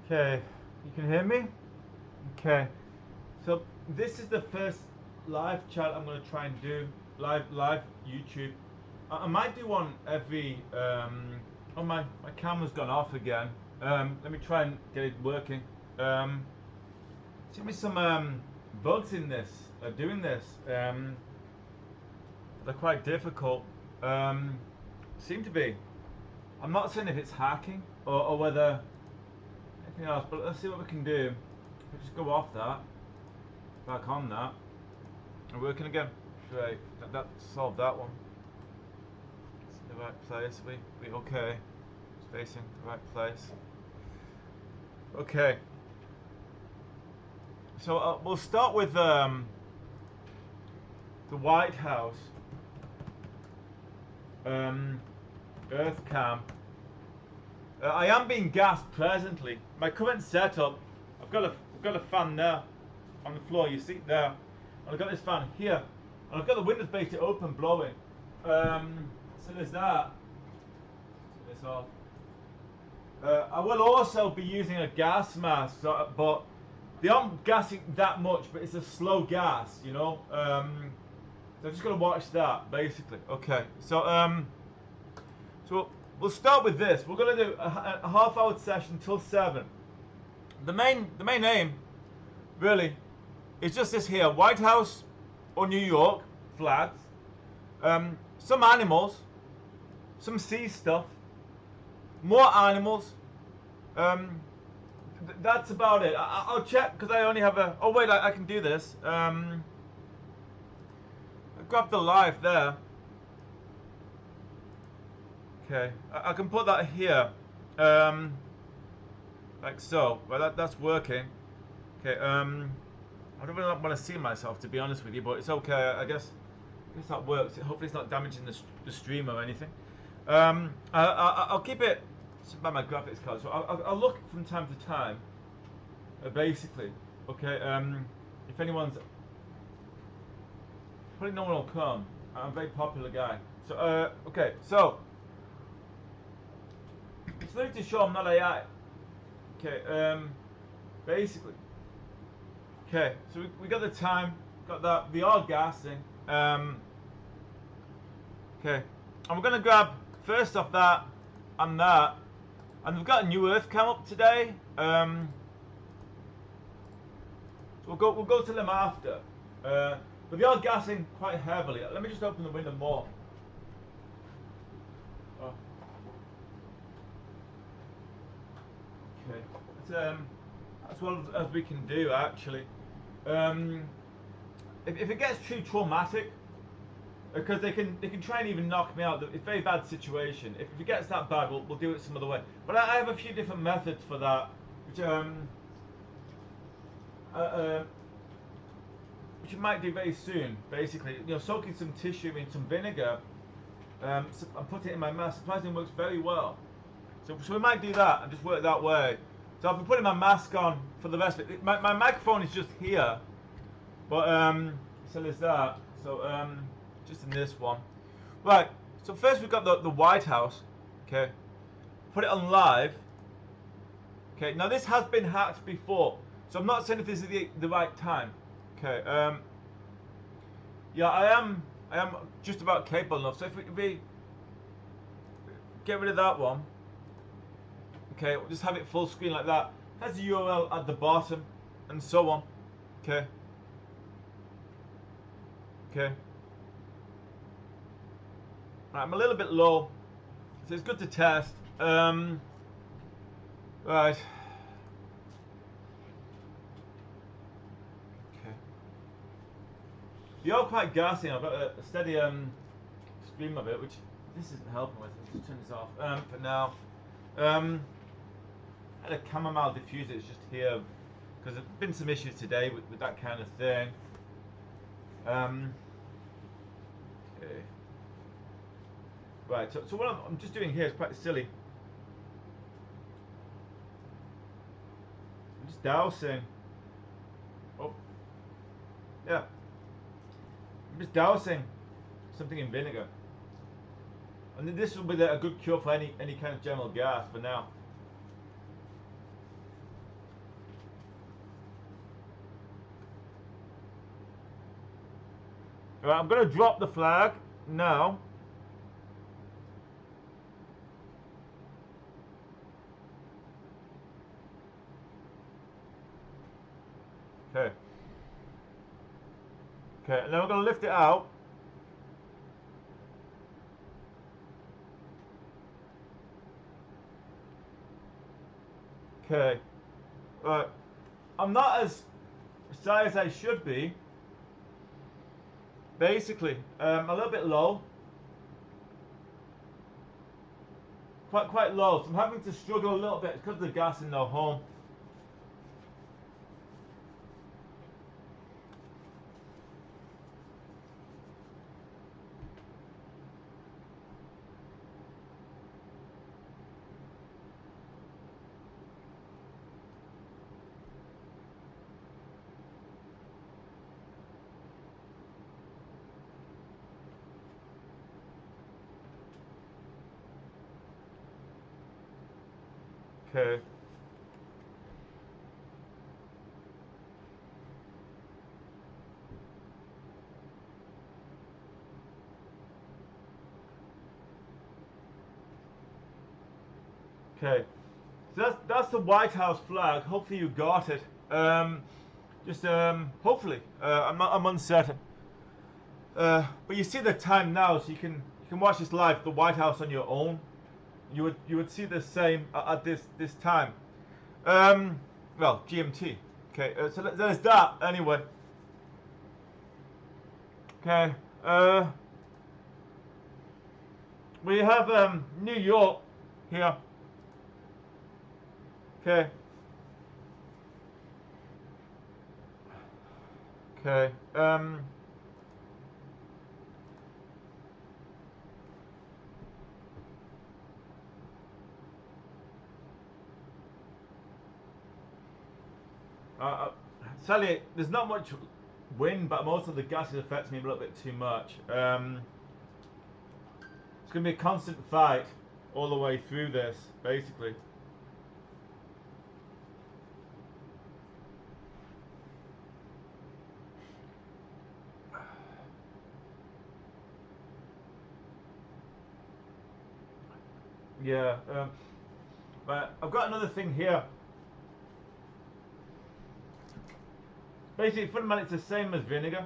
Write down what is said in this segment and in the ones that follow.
Okay, you can hear me? Okay, so this is the first live chat I'm going to try and do, live YouTube. I might do one every, oh my camera's gone off again. Let me try and get it working. Seems to be some bugs in this, doing this. They're quite difficult. Seem to be. I'm not saying if it's hacking or whether anything else, but let's see what we can do. If we just go off that, back on that, and working again. Great, that solved that one. It's in the right place. We okay. It's facing the right place. Okay. So we'll start with the White House Earth cam. I am being gassed presently. My current setup, I've got a fan there on the floor. You see it there, and I've got this fan here, and I've got the windows basically open, blowing. So there's that. Turn this off. I will also be using a gas mask, but they aren't gassing that much, but it's a slow gas, you know. So I'm just gonna watch that basically. Okay, so so we'll start with this. We're gonna do a half-hour session till 7. The main aim, really, is just this here: White House or New York flags, some animals, some sea stuff, more animals. That's about it. I'll check because I only have a. Oh wait, I can do this. I grab the live there. Okay, I can put that here, like so. Well, that's working. Okay. I don't really want to see myself, to be honest with you, but it's okay. I guess that works. Hopefully, it's not damaging the stream or anything. I'll keep it by my graphics card, so I'll look from time to time. Basically, okay. If anyone's, probably no one will come. I'm a very popular guy. So okay. So it's really to show I'm not AI. Okay. Basically. Okay. So we got the time. Got that. We are gassing. Okay. And we're gonna grab first off that and that. And we've got a new Earth cam up today. So we'll go to them after. But they are gassing quite heavily. Let me just open the window more. Oh. Okay. That's well as we can do actually. If it gets too traumatic, because they can try and even knock me out. It's a very bad situation. If it gets that bad, we'll do it some other way. But I have a few different methods for that, which you might do very soon. Basically, you know, soaking some tissue in some vinegar, and put it in my mask. Surprisingly, works very well. So we might do that and just work that way. So I've been putting my mask on for the rest of it. My microphone is just here, but so there's that. So just in this one. Right, so first we've got the White House. Okay, put it on live. Okay, now this has been hacked before, so I'm not saying if this is the right time. Okay, yeah, I am just about capable enough. So if we get rid of that one. Okay, we'll just have it full screen like that. Has the URL at the bottom, and so on. Okay. Okay. Right, I'm a little bit low, so it's good to test. Right. Okay. You're quite gassy. I've got a steady stream of it, which this isn't helping with. Let's just turn this off for now. I had a chamomile diffuser. It's just here because there's been some issues today with that kind of thing. Okay. Right, so what I'm just doing here is quite silly. I'm just dousing. Oh, yeah. I'm just dousing something in vinegar. And this will be a good cure for any kind of general gas for now. Alright, I'm going to drop the flag now. Okay. Okay, and then we're going to lift it out. Okay. Right. I'm not as shy as I should be. Basically, a little bit low. Quite low. So I'm having to struggle a little bit because of the gas in the home. Okay. Okay. So that's the White House flag. Hopefully you got it. Hopefully. I'm uncertain. But you see the time now, so you can watch this live, the White House on your own. You would see the same at this time. Well, GMT. Okay, so there's that anyway. Okay, we have New York here. Okay. Okay. Sally, there's not much wind, but most of the gases affects me a little bit too much. It's going to be a constant fight all the way through this, basically. Yeah, but I've got another thing here. Basically, fundamentally, it's the same as vinegar.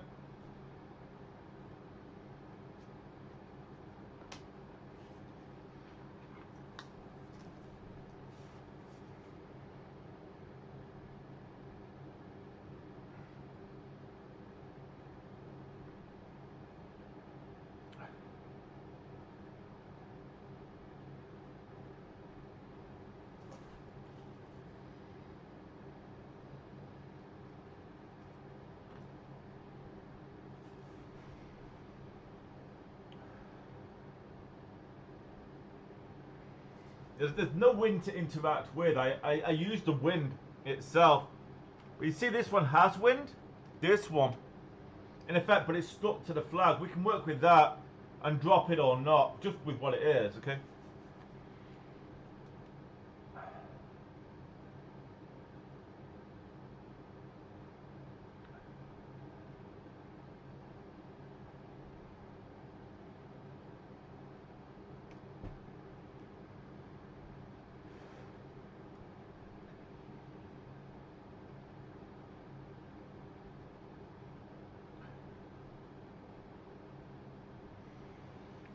There's no wind to interact with. I use the wind itself. But you see this one has wind? This one. In effect, but it's stuck to the flag. We can work with that and drop it or not, just with what it is, okay?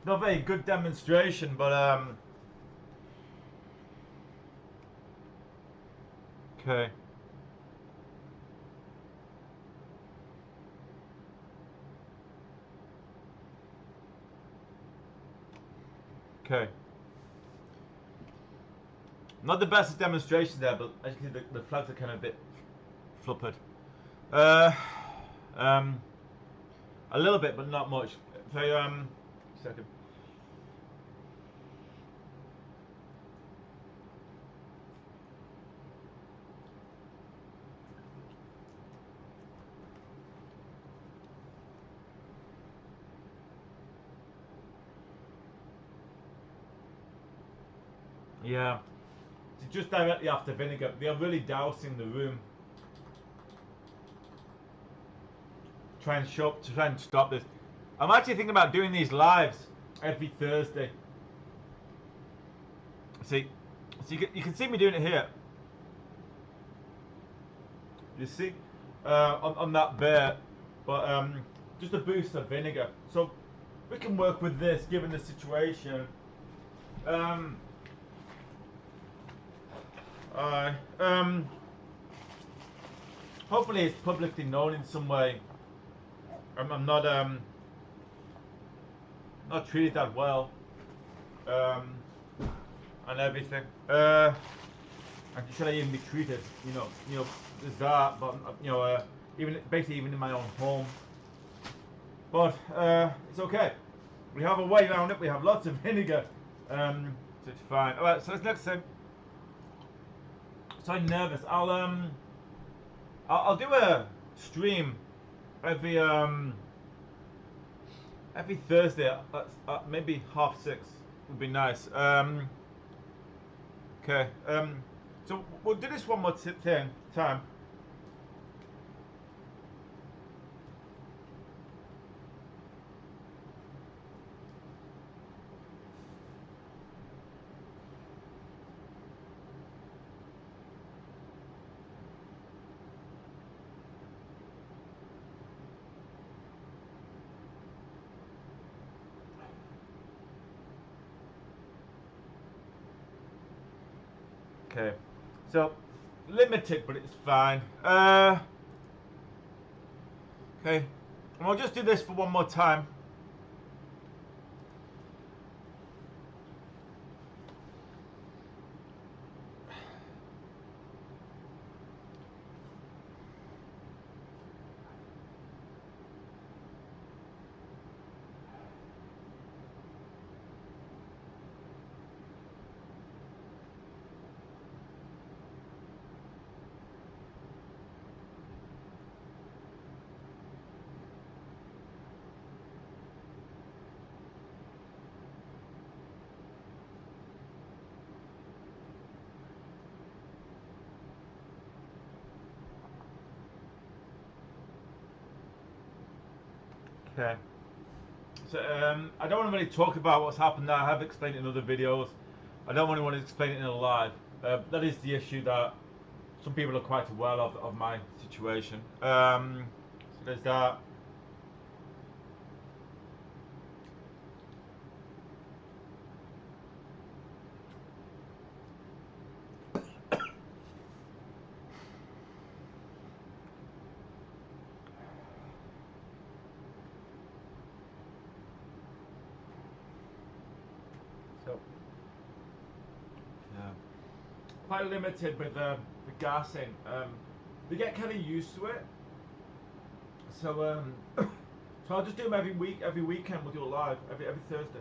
Not a very good demonstration, but okay. Okay. Not the best demonstration there, but as you can see, the flags are kind of a bit fluppered. A little bit, but not much. So, second. Yeah. So just directly after vinegar, they are really dousing the room. Try and stop this. I'm actually thinking about doing these lives every Thursday. See, so you can see me doing it here. You see, on that bear, but just a boost of vinegar. So we can work with this given the situation. Hopefully it's publicly known in some way. I'm not not treated that well, and everything. And should I even be treated? You know, there's that. But even basically even in my own home. But it's okay. We have a way around it. We have lots of vinegar, so it's fine. All right. So this next thing. So I'm nervous. I'll do a stream every Thursday at maybe 6:30 would be nice. Okay. So we'll do this one more time. Okay, so limited, but it's fine. Okay, and I'll just do this for one more time. Okay. So I don't want to really talk about what's happened there. I have explained it in other videos. I don't really want to explain it in a live. That is the issue that some people are quite aware of my situation. So there's that. So yeah, quite limited with the gassing. They get kind of used to it. So so I'll just do them every week. Every weekend we'll do a live every Thursday.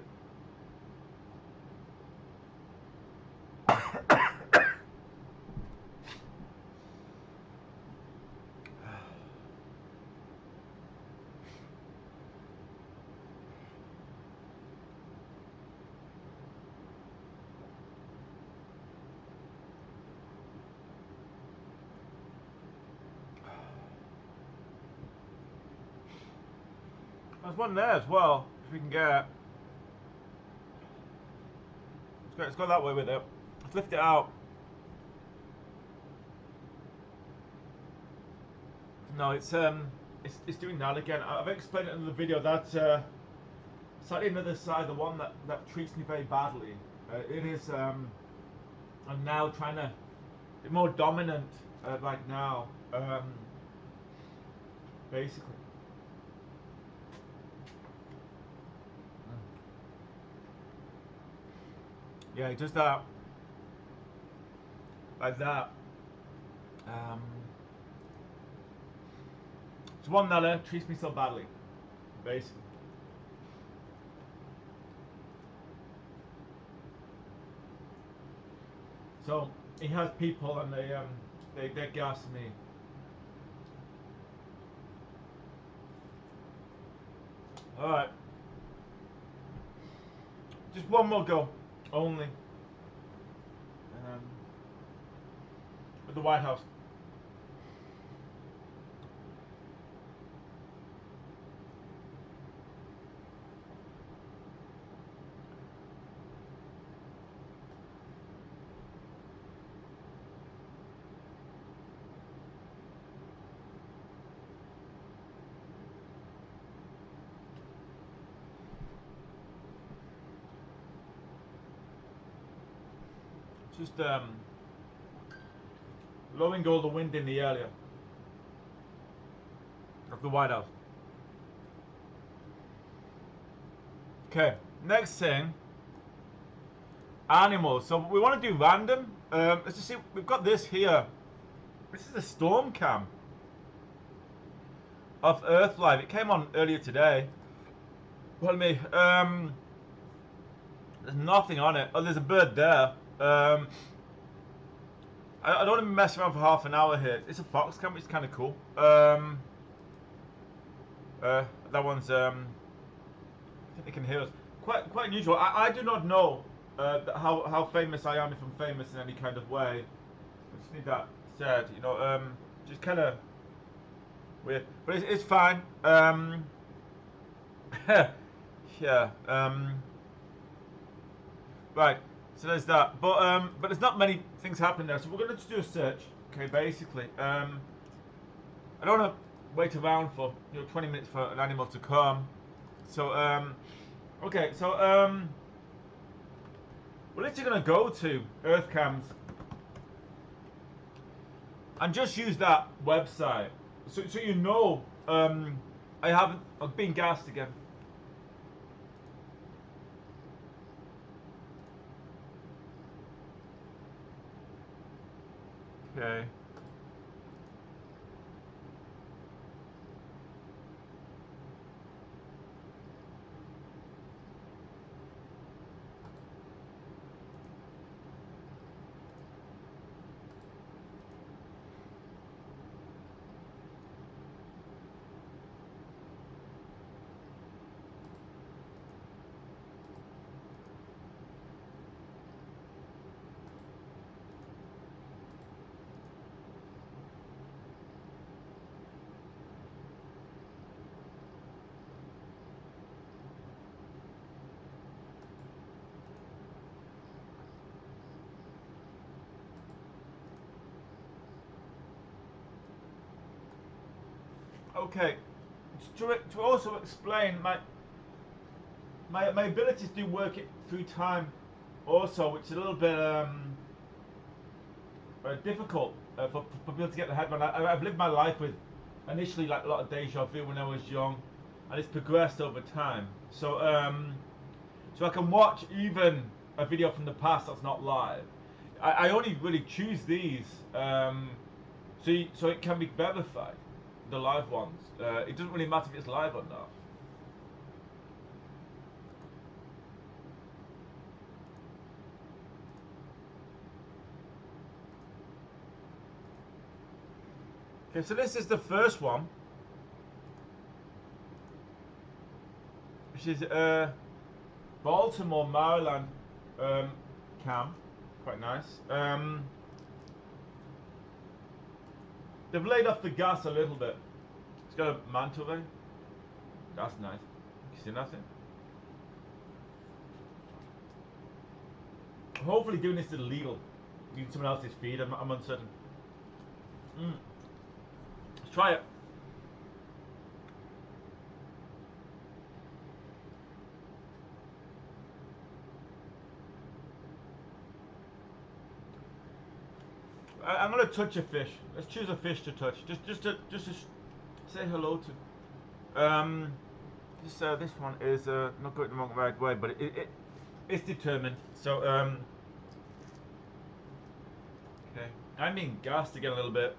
There's one there as well, if we can get. Let's go that way with it. Let's lift it out. No, it's doing that again. I've explained it in the video that slightly another side, the one that treats me very badly. It is. I'm now trying to be more dominant right now. Basically. Yeah, just that. Like that. It's one that treats me so badly, basically. So he has people and they gas me. All right, just one more go, only. With the White House. Just blowing all the wind in the area of the White House. Okay, next thing, animals. So we want to do random. Let's just see. We've got this here. This is a storm cam of Earth Live. It came on earlier today. Pardon me. There's nothing on it. Oh, there's a bird there. I don't want to mess around for half an hour here. It's a fox cam, which is kind of cool. That one's. I think they can hear us. Quite unusual. I do not know how famous I am, if I'm famous in any kind of way. I just need that said. You know, just kind of weird, but it's fine. Yeah. Right. So there's that. But there's not many things happening there. So we're gonna just do a search. Okay, basically. I don't want to wait around for 20 minutes for an animal to come. So okay. So we're literally gonna go to Earth Cams and just use that website. So you know, I've been gassed again. Okay. Okay. To also explain my ability to do work it through time, also, which is a little bit difficult for people to get their head around. I've lived my life with initially like a lot of deja vu when I was young, and it's progressed over time. So so I can watch even a video from the past that's not live. I only really choose these so it can be verified, the live ones. It doesn't really matter if it's live or not. Okay, so this is the first one, which is Baltimore, Maryland cam. Quite nice. They've laid off the gas a little bit. It's got a mantle there. That's nice. You see nothing? Hopefully doing this is illegal. Using someone else's feed, I'm uncertain. Let's try it. I'm gonna touch a fish. Let's choose a fish to touch. Just to say hello to. This one is not going the wrong right way, but it's determined. So okay, I'm being gassed again a little bit.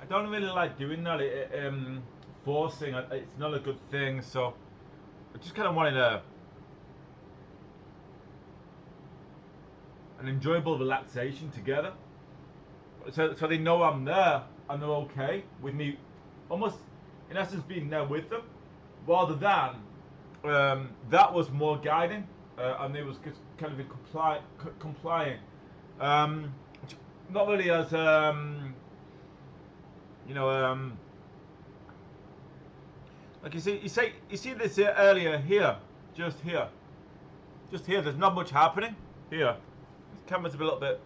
I don't really like doing that. Forcing, it's not a good thing. So I just kind of wanted to. an enjoyable relaxation together. So they know I'm there and they're okay with me, almost in essence being there with them, rather than that was more guiding and they was kind of complying. Not really as you know, like you see this here earlier here, just here. There's not much happening here. This camera's a little bit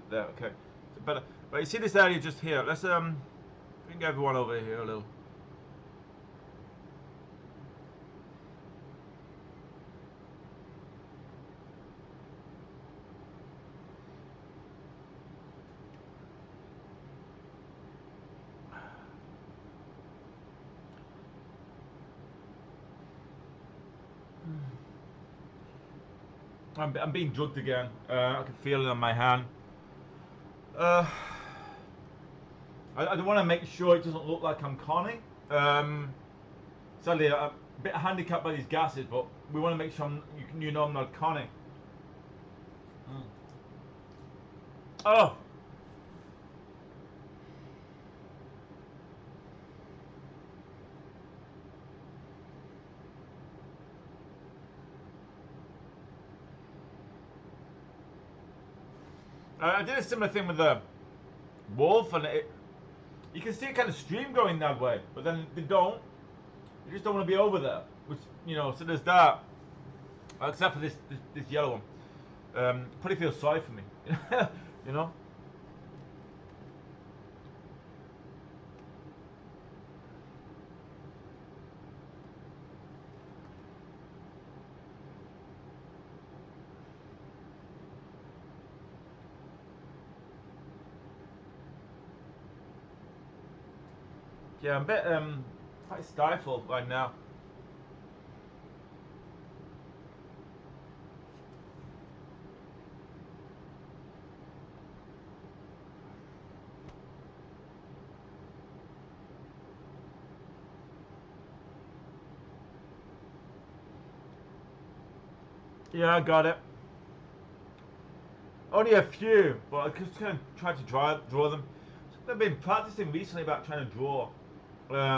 there. Okay, so better. But you see this area just here. Let's bring everyone over here a little. I'm being drugged again. I can feel it on my hand. I don't want to make sure it doesn't look like I'm conning. Sadly, I'm a bit handicapped by these gases, but we want to make sure you know I'm not conning. Oh! I did a similar thing with the wolf, and you can see a kind of stream going that way, but then they don't. You just don't want to be over there, which, you know. So there's that. Except for this yellow one. Probably feels sorry for me, you know. Yeah, I'm a bit quite stifled right now. Yeah, I got it. Only a few, but I just kind of tried to draw them. I've been practicing recently about trying to draw. But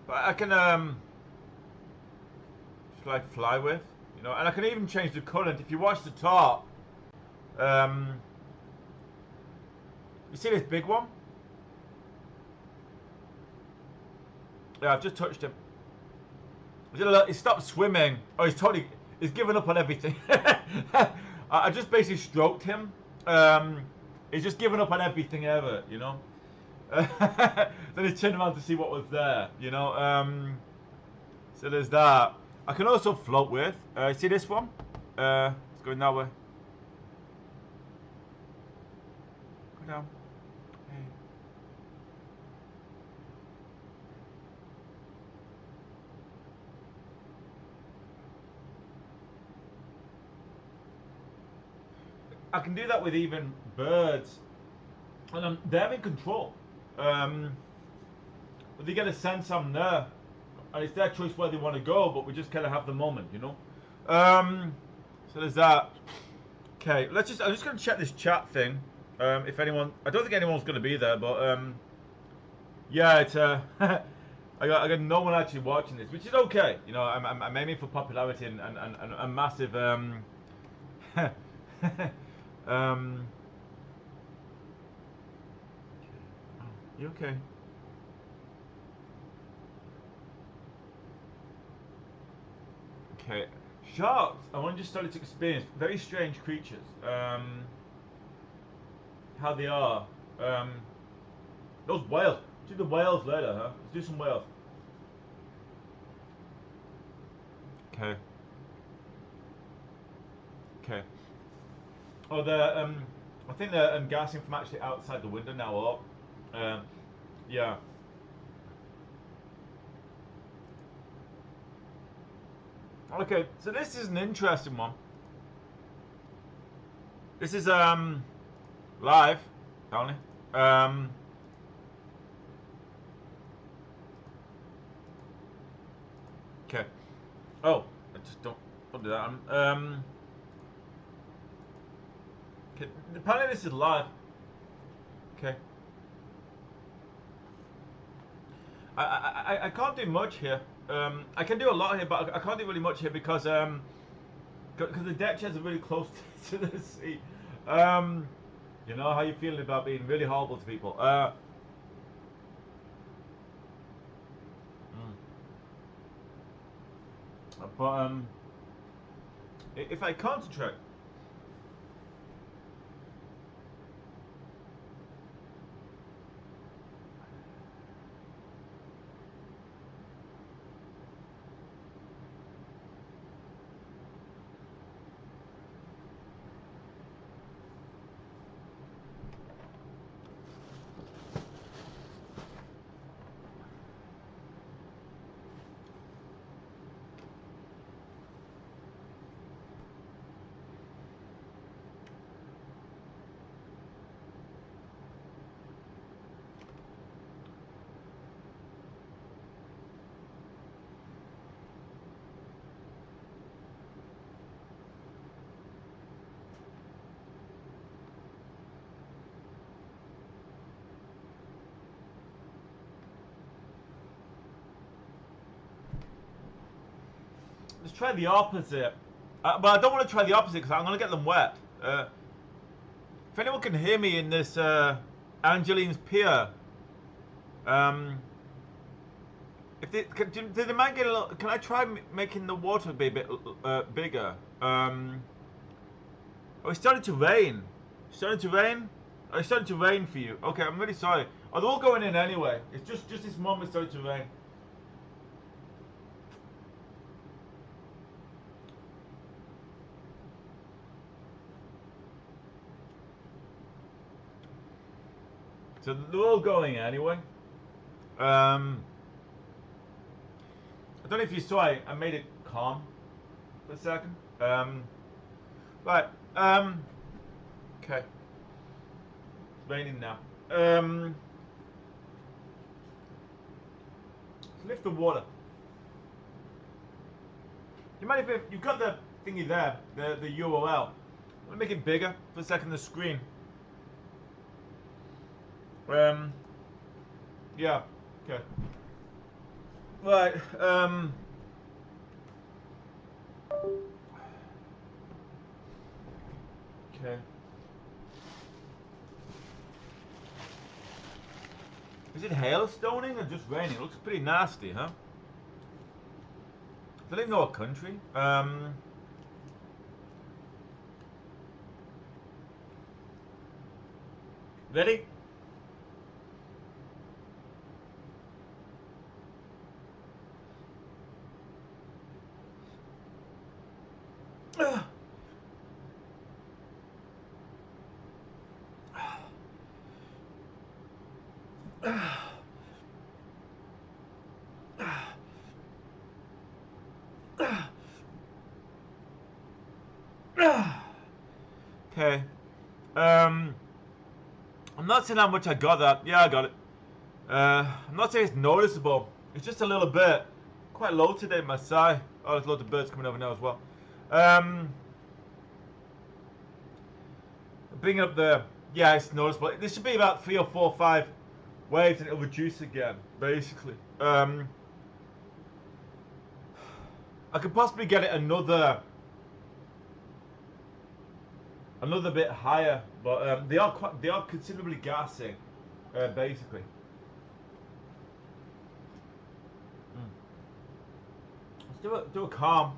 I can just like fly with, you know, and I can even change the current. If you watch the top, you see this big one? Yeah, I've just touched him. He stopped swimming. Oh, he's given up on everything. I just basically stroked him. He's just given up on everything ever, you know. Then he turned around to see what was there, you know. So there's that. I can also float with. See this one? It's going that way. Go down. Hey. I can do that with even birds, and they're in control. But they get a sense I'm there, and it's their choice where they want to go. But we just kind of have the moment, you know. So there's that. Okay, I'm just going to check this chat thing. If anyone, I don't think anyone's going to be there, but yeah, it's I got no one actually watching this, which is okay. You know, I'm aiming for popularity and a massive you okay? Okay. Sharks, I want to just started to experience very strange creatures. How they are. Those whales. Do the whales later, huh? Let's do some whales. Okay. Okay. Oh, they're I think they're gassing from actually outside the window now. Or, yeah. Okay, so this is an interesting one. This is live, only. Okay. Oh, I just don't. Don't do that. Okay. Apparently this is live. Okay. I can't do much here. I can do a lot here, but I can't do really much here because the deck chairs are really close to the sea. You know how you feeling about being really horrible to people. But if I concentrate. Let's try the opposite. But I don't want to try the opposite because I'm going to get them wet. If anyone can hear me in this Angeline's Pier, if they, did they might get a little, can I try making the water be a bit bigger? Oh, it's starting to rain. It's starting to rain? Oh, it's starting to rain for you. Okay, I'm really sorry. Oh, they're all going in anyway. It's just this moment starting to rain. So they're all going anyway. I don't know if you saw it. I made it calm for a second. Right. Okay. It's raining now. Let's lift the water. You mind if you've got the thingy there, the URL. Let me make it bigger for a second. The screen. Yeah. Okay. Right. Okay. Is it hailstoning or just raining? It looks pretty nasty, huh? I don't even know what country. Ready? Okay. I'm not saying how much I got that. Yeah, I got it. I'm not saying it's noticeable. It's just a little bit. Quite low today, my side. Oh, there's loads of birds coming over now as well. Bring it up there. Yeah, it's noticeable. This should be about 3 or 4 or 5 waves and it'll reduce again, basically. I could possibly get it another bit higher, but they are considerably gassing, basically. Let's do a calm.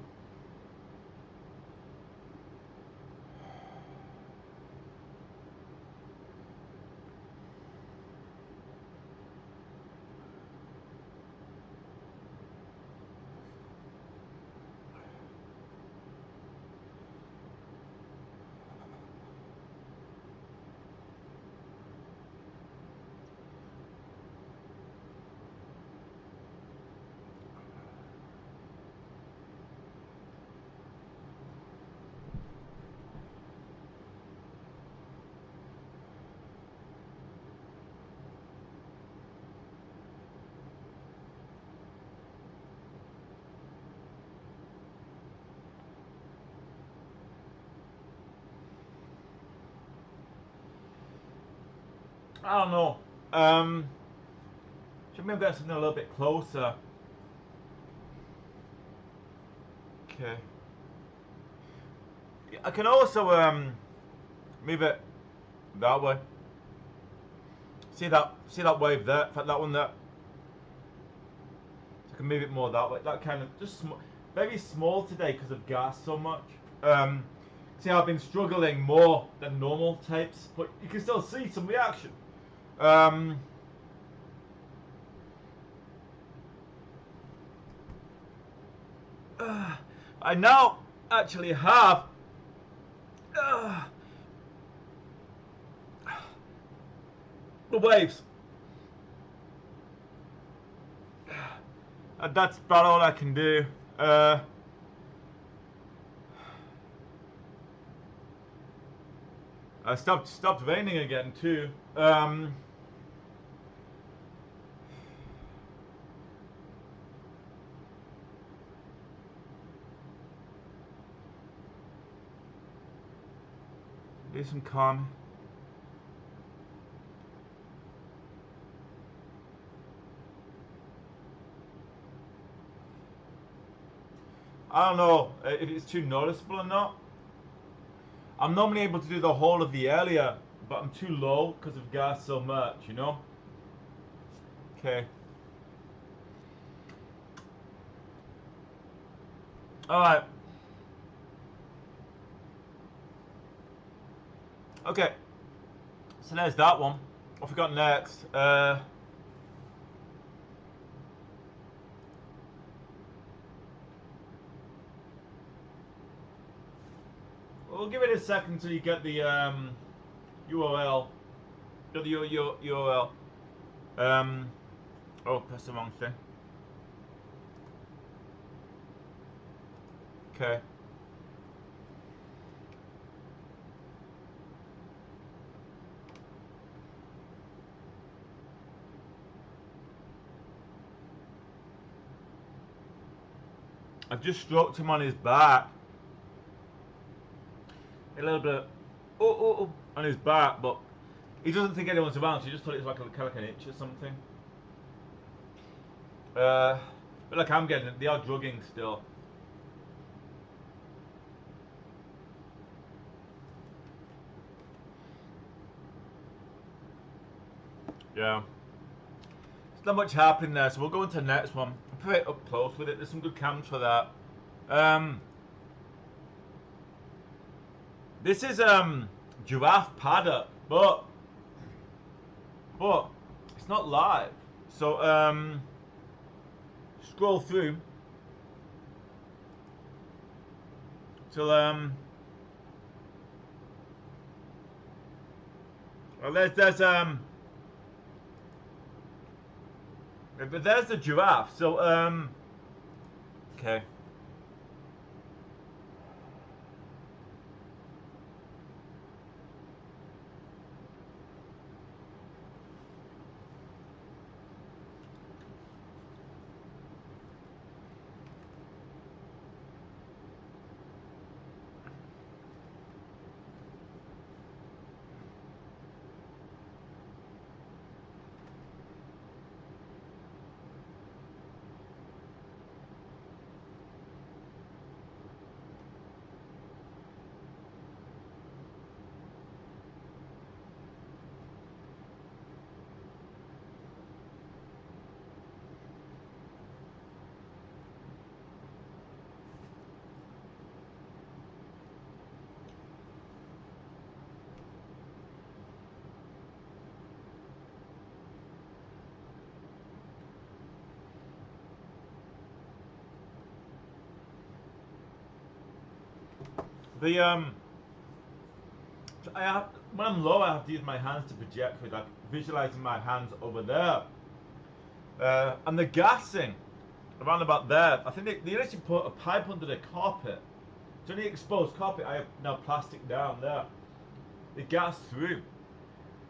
I don't know. Should maybe get something a little bit closer. Okay. I can also move it that way. See that wave there? In fact, that one there. So I can move it more that way. That kind of just very small today because of gas so much. See, I've been struggling more than normal tapes, but you can still see some reaction. I now actually have the waves. And that's about all I can do. I stopped raining again too. Do some calming. I don't know if it's too noticeable or not. I'm normally able to do the whole of the area, but I'm too low because of gas so much, you know? Okay. Alright. Okay. So there's that one. What have we got next? We'll give it a second until you get the URL. Get the URL. Oh, press the wrong thing. Okay. I've just stroked him on his back. A little bit on his back, but he doesn't think anyone's around, so he just thought it was like an itch or something. But like I'm getting it, they are drugging still. Yeah. There's not much happening there, so we'll go into the next one. I'm pretty up close with it. There's some good cams for that. This is giraffe paddock, but it's not live. So scroll through till well, there's the giraffe. So okay. The when I'm low, I have to use my hands to project with, like visualizing my hands over there. And the gassing around about there, I think they actually put a pipe under the carpet. So any exposed carpet, I have now plastic down there. They gas through.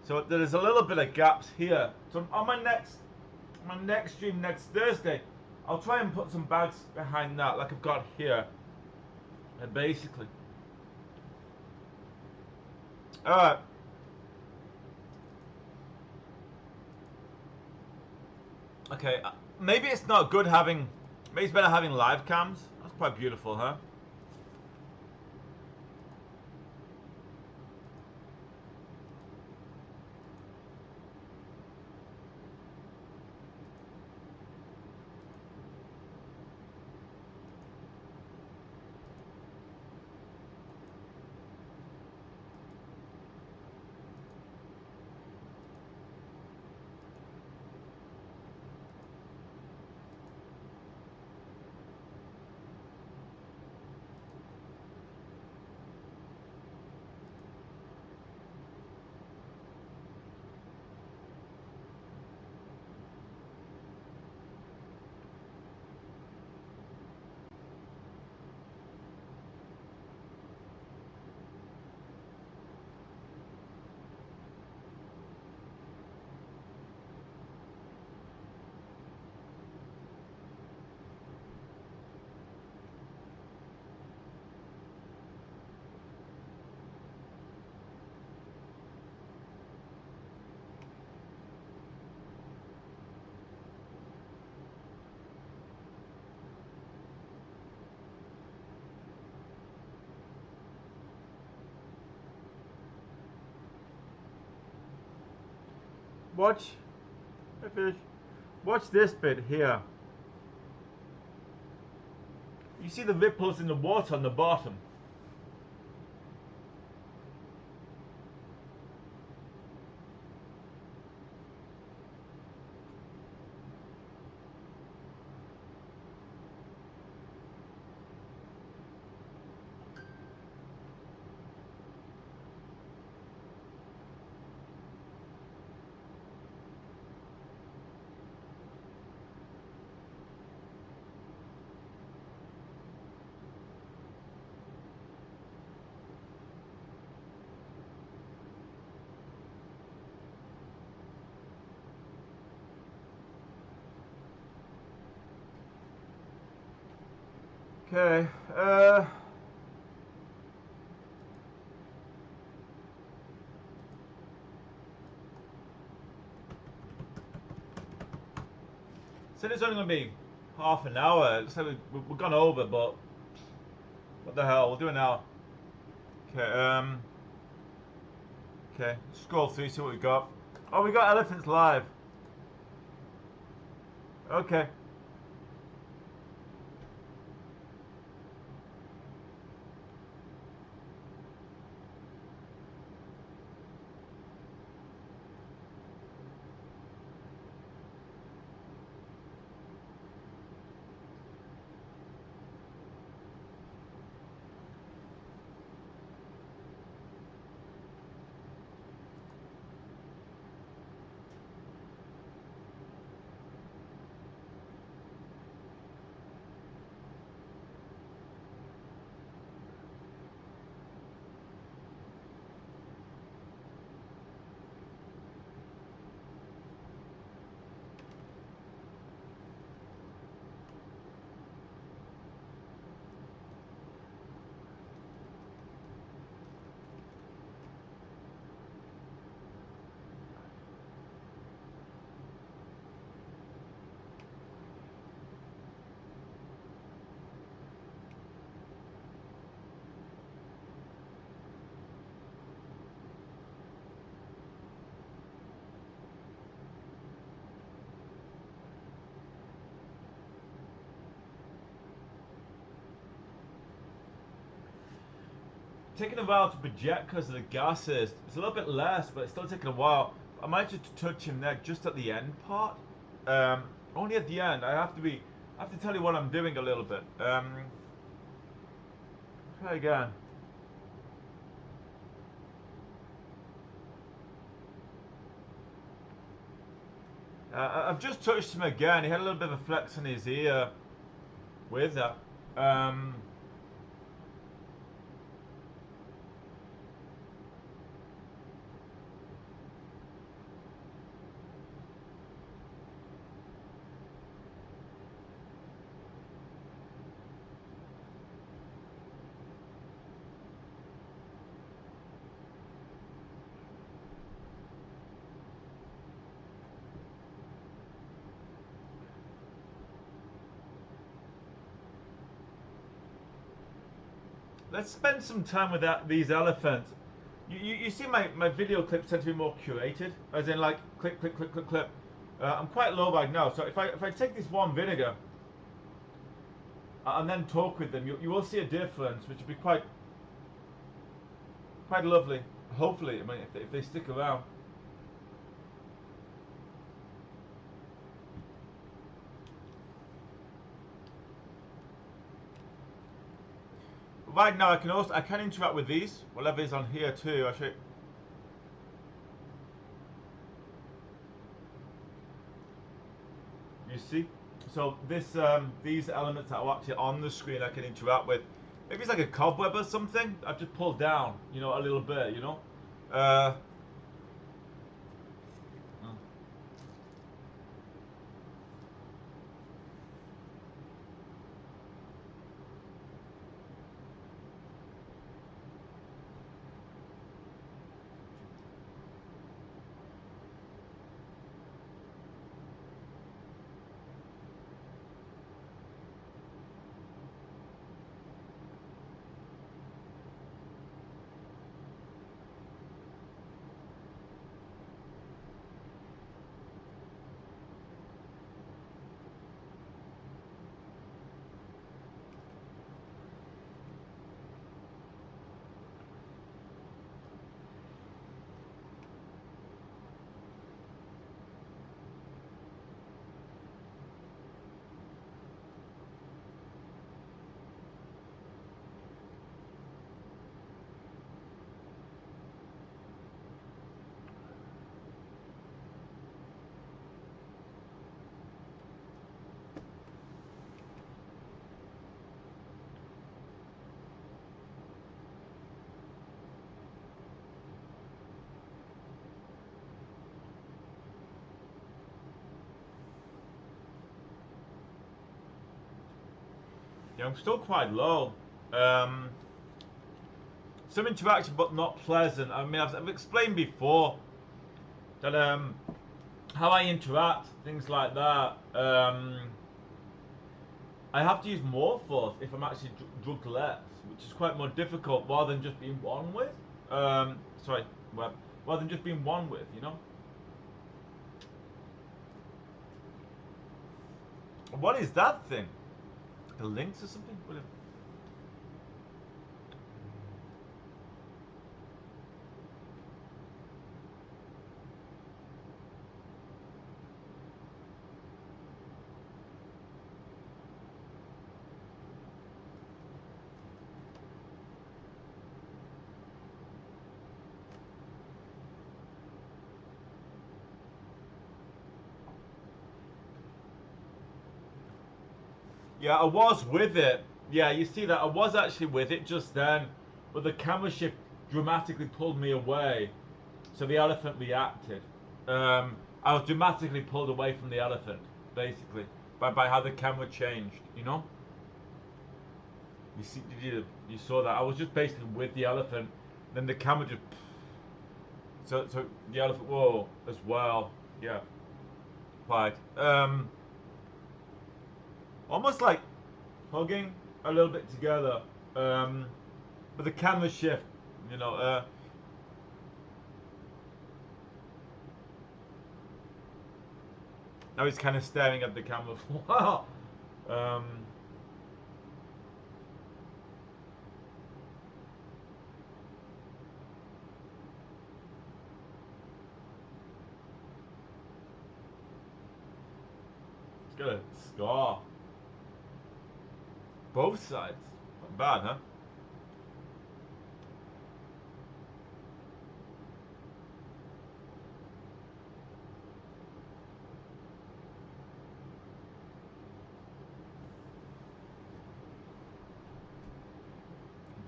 So there's a little bit of gaps here. So on my next stream next Thursday, I'll try and put some bags behind that, like I've got here. Basically. Alright. Okay, maybe it's not good having. Maybe it's better having live cams. That's quite beautiful, huh? Watch, watch this bit here. You see the ripples in the water on the bottom. Okay, said it's only going to be half an hour. So we've gone over, but what the hell? We'll do it now. Okay, okay, scroll through, see what we got. Oh, we got elephants live. Okay. Taking a while to project because of the gases. It's a little bit less, but it's still taking a while. I might just touch him there just at the end part. Only at the end. I have to tell you what I'm doing a little bit. Try again. I've just touched him again. He had a little bit of a flex on his ear with that. let's spend some time with these elephants. You see my video clips tend to be more curated, as in like clip, clip, clip, clip, clip. I'm quite low right now, so if I take this one vinegar and then talk with them, you will see a difference, which would be quite lovely. Hopefully, I mean, if they stick around. Right now, I can interact with these, whatever is on here too. Actually, you see, so this these elements that are actually on the screen, I can interact with. Maybe it's like a cobweb or something. I've just pulled down, you know, a little bit, you know. Uh, yeah, I'm still quite low. Um, some interaction, but not pleasant. I mean, I've explained before that how I interact, things like that. I have to use more force if I'm actually drugged less, which is quite more difficult rather than just being one with. Sorry, well, rather than just being one with, you know. What is that thing? The links or something? Whatever. Yeah, I was with it. Yeah, you see that I was actually with it just then, but the camera shift dramatically pulled me away, so the elephant reacted. I was dramatically pulled away from the elephant, basically, by how the camera changed. You know, you see, you saw that I was just basically with the elephant, then the camera just. So the elephant, whoa, as well. Yeah, quite. Almost like hugging a little bit together. But the camera shift, you know. Now he's kind of staring at the camera for a while. It's got a scar. Both sides. Not bad, huh?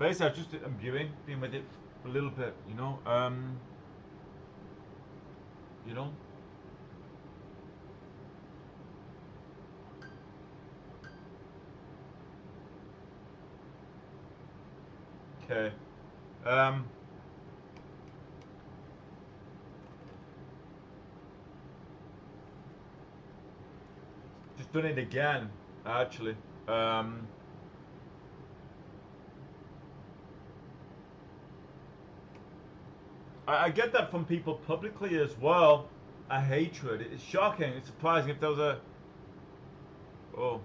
Basically, I was just imbuing, being with it a little bit, you know. You know. Okay. Um, just done it again, actually. Um, I get that from people publicly as well. A hatred. It's shocking. It's surprising if there was a. Oh.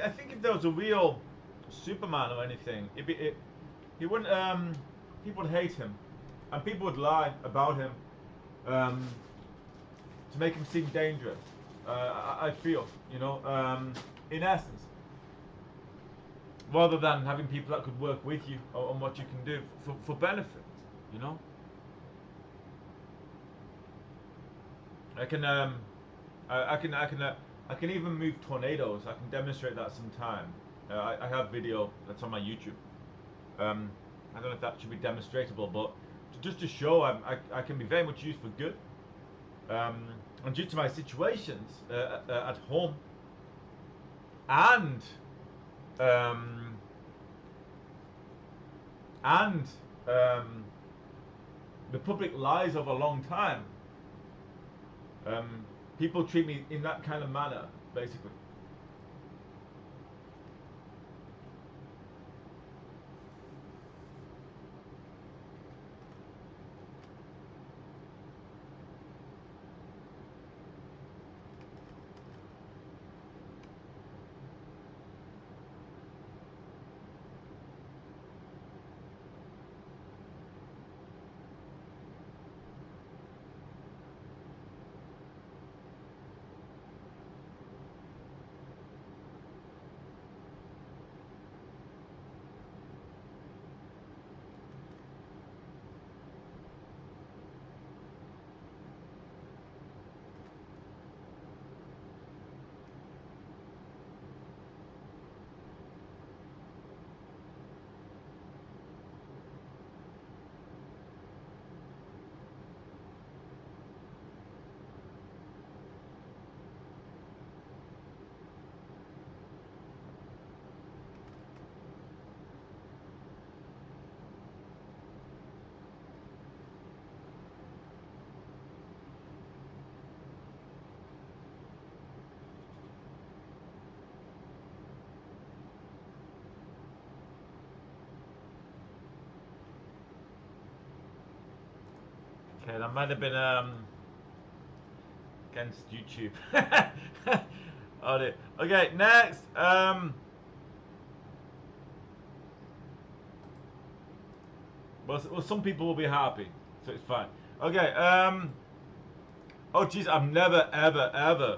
I think if there was a real Superman or anything, he wouldn't. People would hate him, and people would lie about him um, to make him seem dangerous. I feel, in essence, rather than having people that could work with you on what you can do for benefit, you know. I can I can even move tornadoes. I can demonstrate that sometime. I have video that's on my YouTube. I don't know if that should be demonstratable, but just to show I can be very much used for good. And due to my situations at home and um, and the public lies of a long time, people treat me in that kind of manner, basically. Okay, that might have been against YouTube. Oh dear. Okay, next. Well, some people will be happy, so it's fine. Okay. Oh, jeez, I've never, ever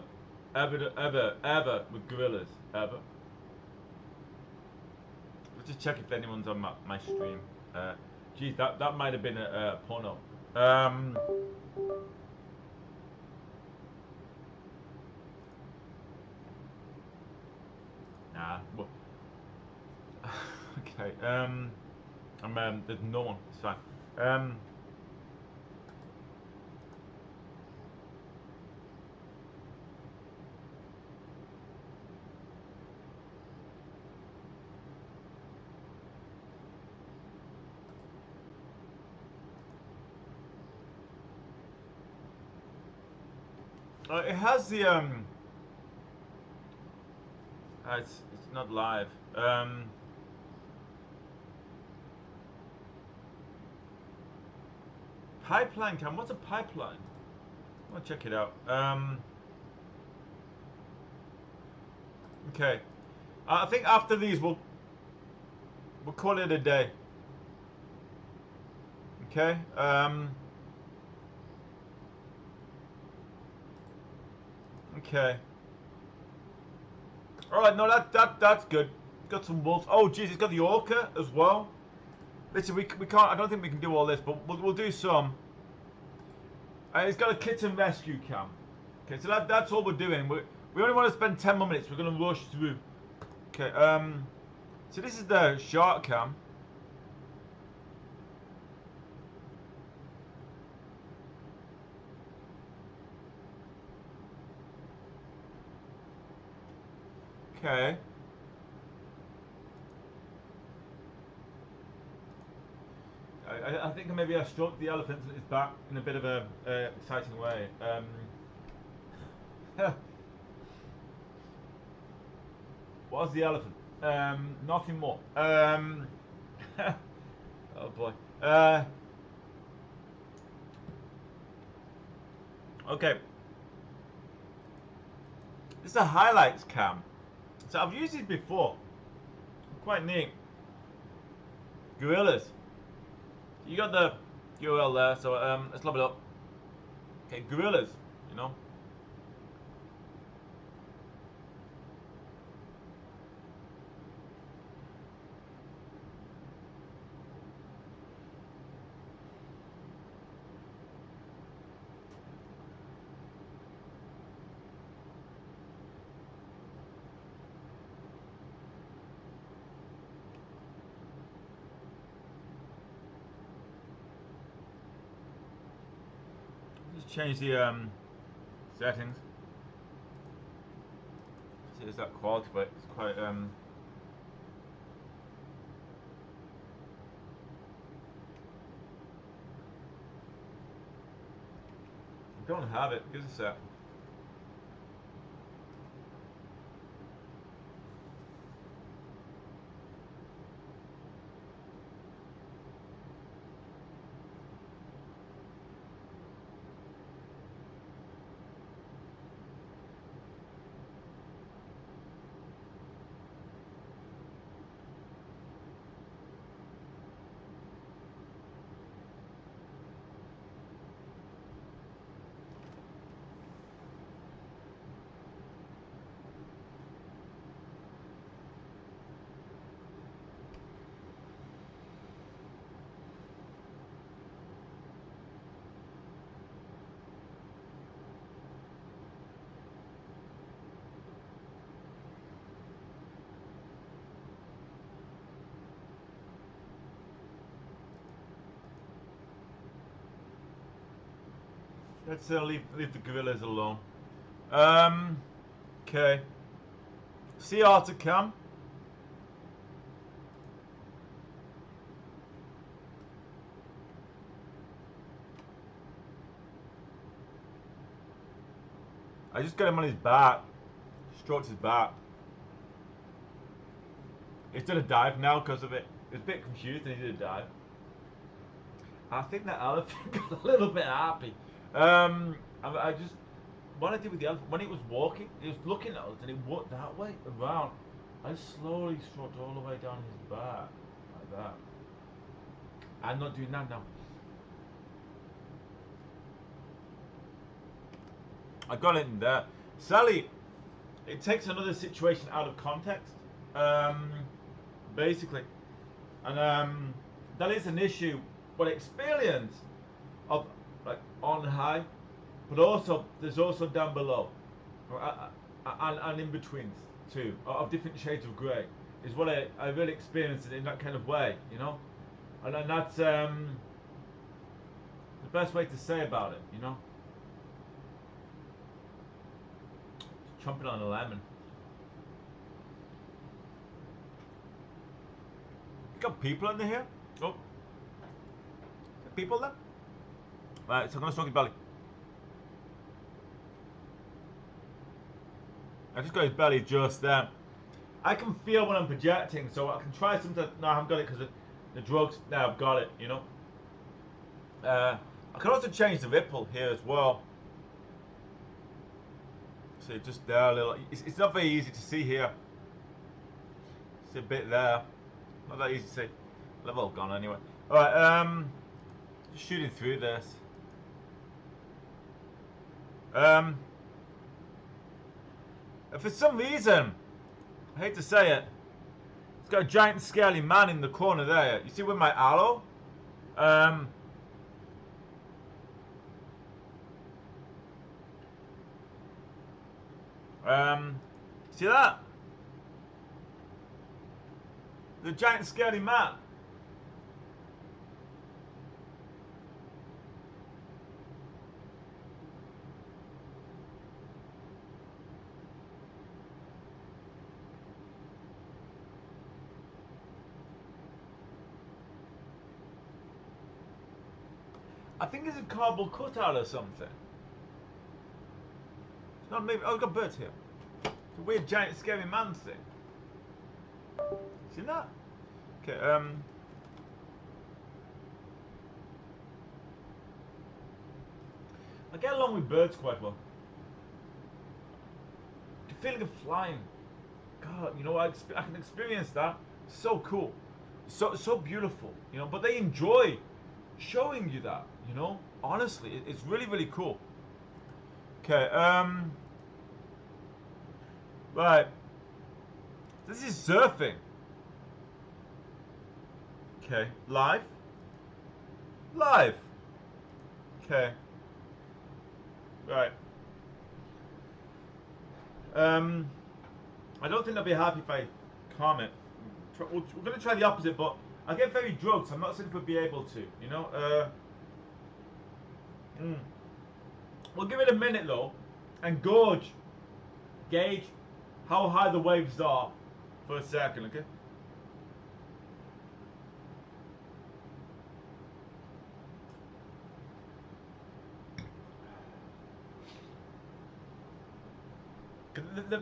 with gorillas ever. Let's just check if anyone's on my stream. Geez, that might have been a porno. Um. Nah. Well, okay. There's no one. It's fine. It has the it's not live. Pipeline cam. What's a pipeline? I'll check it out. Okay. I think after these we'll call it a day. Okay. Okay. All right. No, that's good. It's got some wolves. Oh, geez, it's got the orca as well. Listen, we can't. I don't think we can do all this, but we'll do some. It's got a kitten rescue cam. Okay, so that's all we're doing. We only want to spend 10 more minutes. We're gonna rush through. Okay. So this is the shark cam. Okay. I think maybe I stroked the elephant in its back in a bit of a exciting way. What was the elephant? Nothing more. Oh boy. Okay. This is a highlights cam. So I've used these before. Quite neat. Gorillas. You got the URL there, so let's load it up. Okay, gorillas, you know. Just change the settings. See, there's that quality, but it's quite I don't have it. Give us a sec. Let's leave the gorillas alone. Okay. CR to come. I just got him on his back. Stroked his back. He's done a dive now because of it. He was a bit confused and he did a dive. I think that elephant got a little bit happy. I just, what I did with the elephant, when it was walking, it was looking at us and it walked that way, around. I slowly stroked all the way down his back, like that. I'm not doing that now. I got it in there. Sally, it takes another situation out of context, basically. And that is an issue, but experience of like on high, but also there's also down below, and in betweens too, of different shades of grey, is what I really experienced it in that kind of way, you know, and that's the best way to say about it, you know. Just chomping on a lemon. Got people under here? Oh, people there? Right, so I'm gonna stroke his belly. I just got his belly just there. I can feel when I'm projecting, so I can try sometimes. No, I haven't got it because of the drugs. Now I've got it, you know. I can also change the ripple here as well. So just there a little. It's not very easy to see here. It's a bit there. Not that easy to see. Level gone anyway. Alright, just shooting through this. For some reason, I hate to say it, it's got a giant scaly man in the corner there. You see with my arrow? See that? The giant scaly man. I think it's a cardboard cutout or something. It's not maybe. Oh, I've got birds here. It's a weird giant scary man thing. Seen that? Okay. I get along with birds quite well. The feeling of flying. God, you know, I can experience that. So cool, so beautiful, you know. But they enjoy showing you that, you know. Honestly, it's really really cool. Okay, right. This is surfing. Okay, live, live. Okay, right. I don't think they'll be happy if I comment. We're going to try the opposite, but I get very drunk, so I'm not saying if we'll be able to, you know. We'll give it a minute though, and gauge how high the waves are for a second, okay?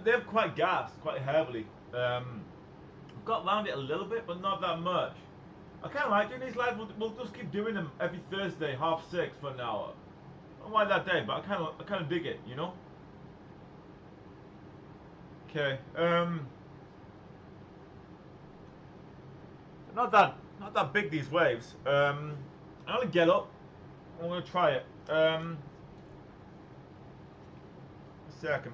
They're quite gassed, quite heavily. I've got around it a little bit, but not that much. I kind of like doing these lives. We'll just keep doing them every Thursday, 6:30 for an hour. I don't mind that day, but I kind of dig it, you know. Okay. Not that big these waves. I'm gonna get up. I'm gonna try it. A second.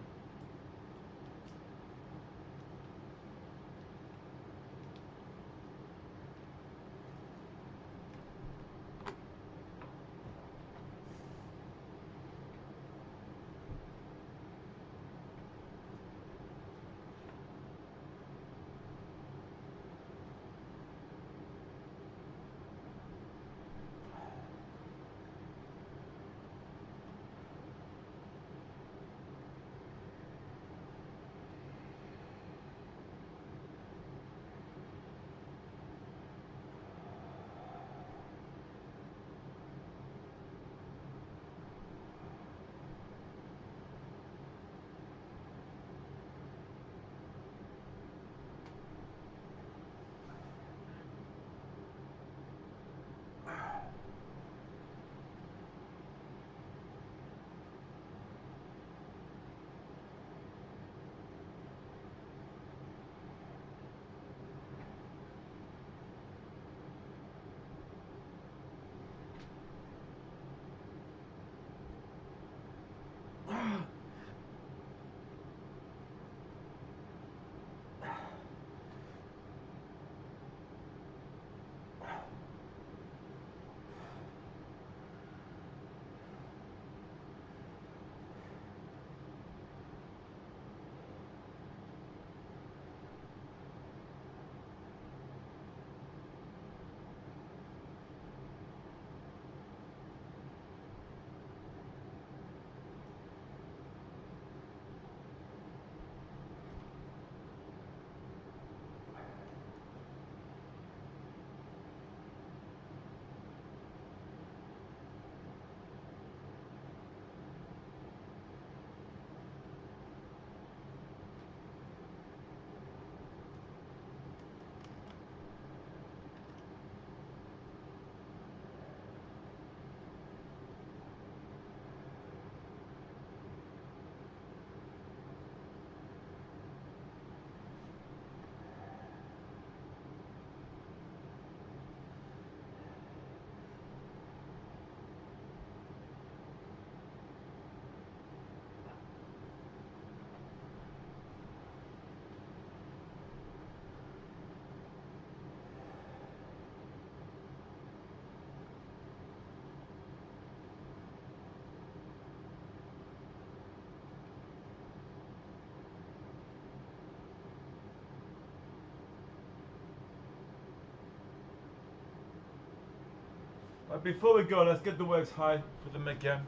Before we go, let's get the waves high for them again.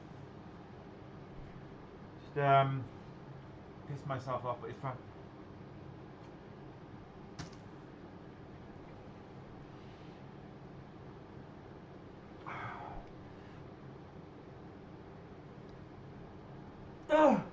Just piss myself off, but it's fine. Oh.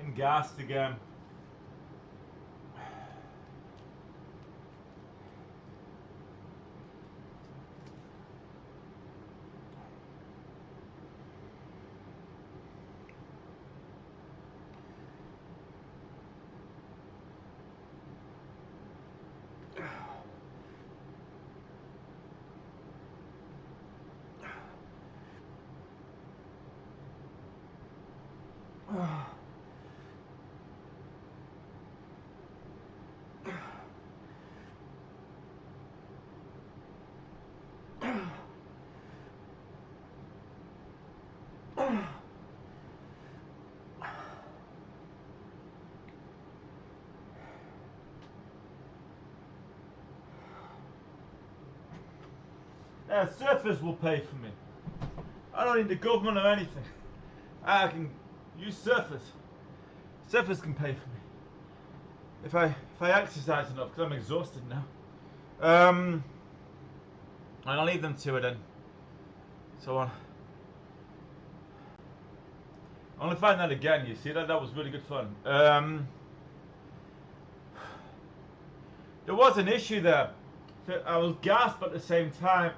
And gassed again. Surfers will pay for me. I don't need the government or anything. I can use surfers. Surfers can pay for me. If I exercise enough, because I'm exhausted now. And I'll leave them to it then. So on. I want to find that again, you see, that was really good fun. There was an issue there. I was gasped but at the same time.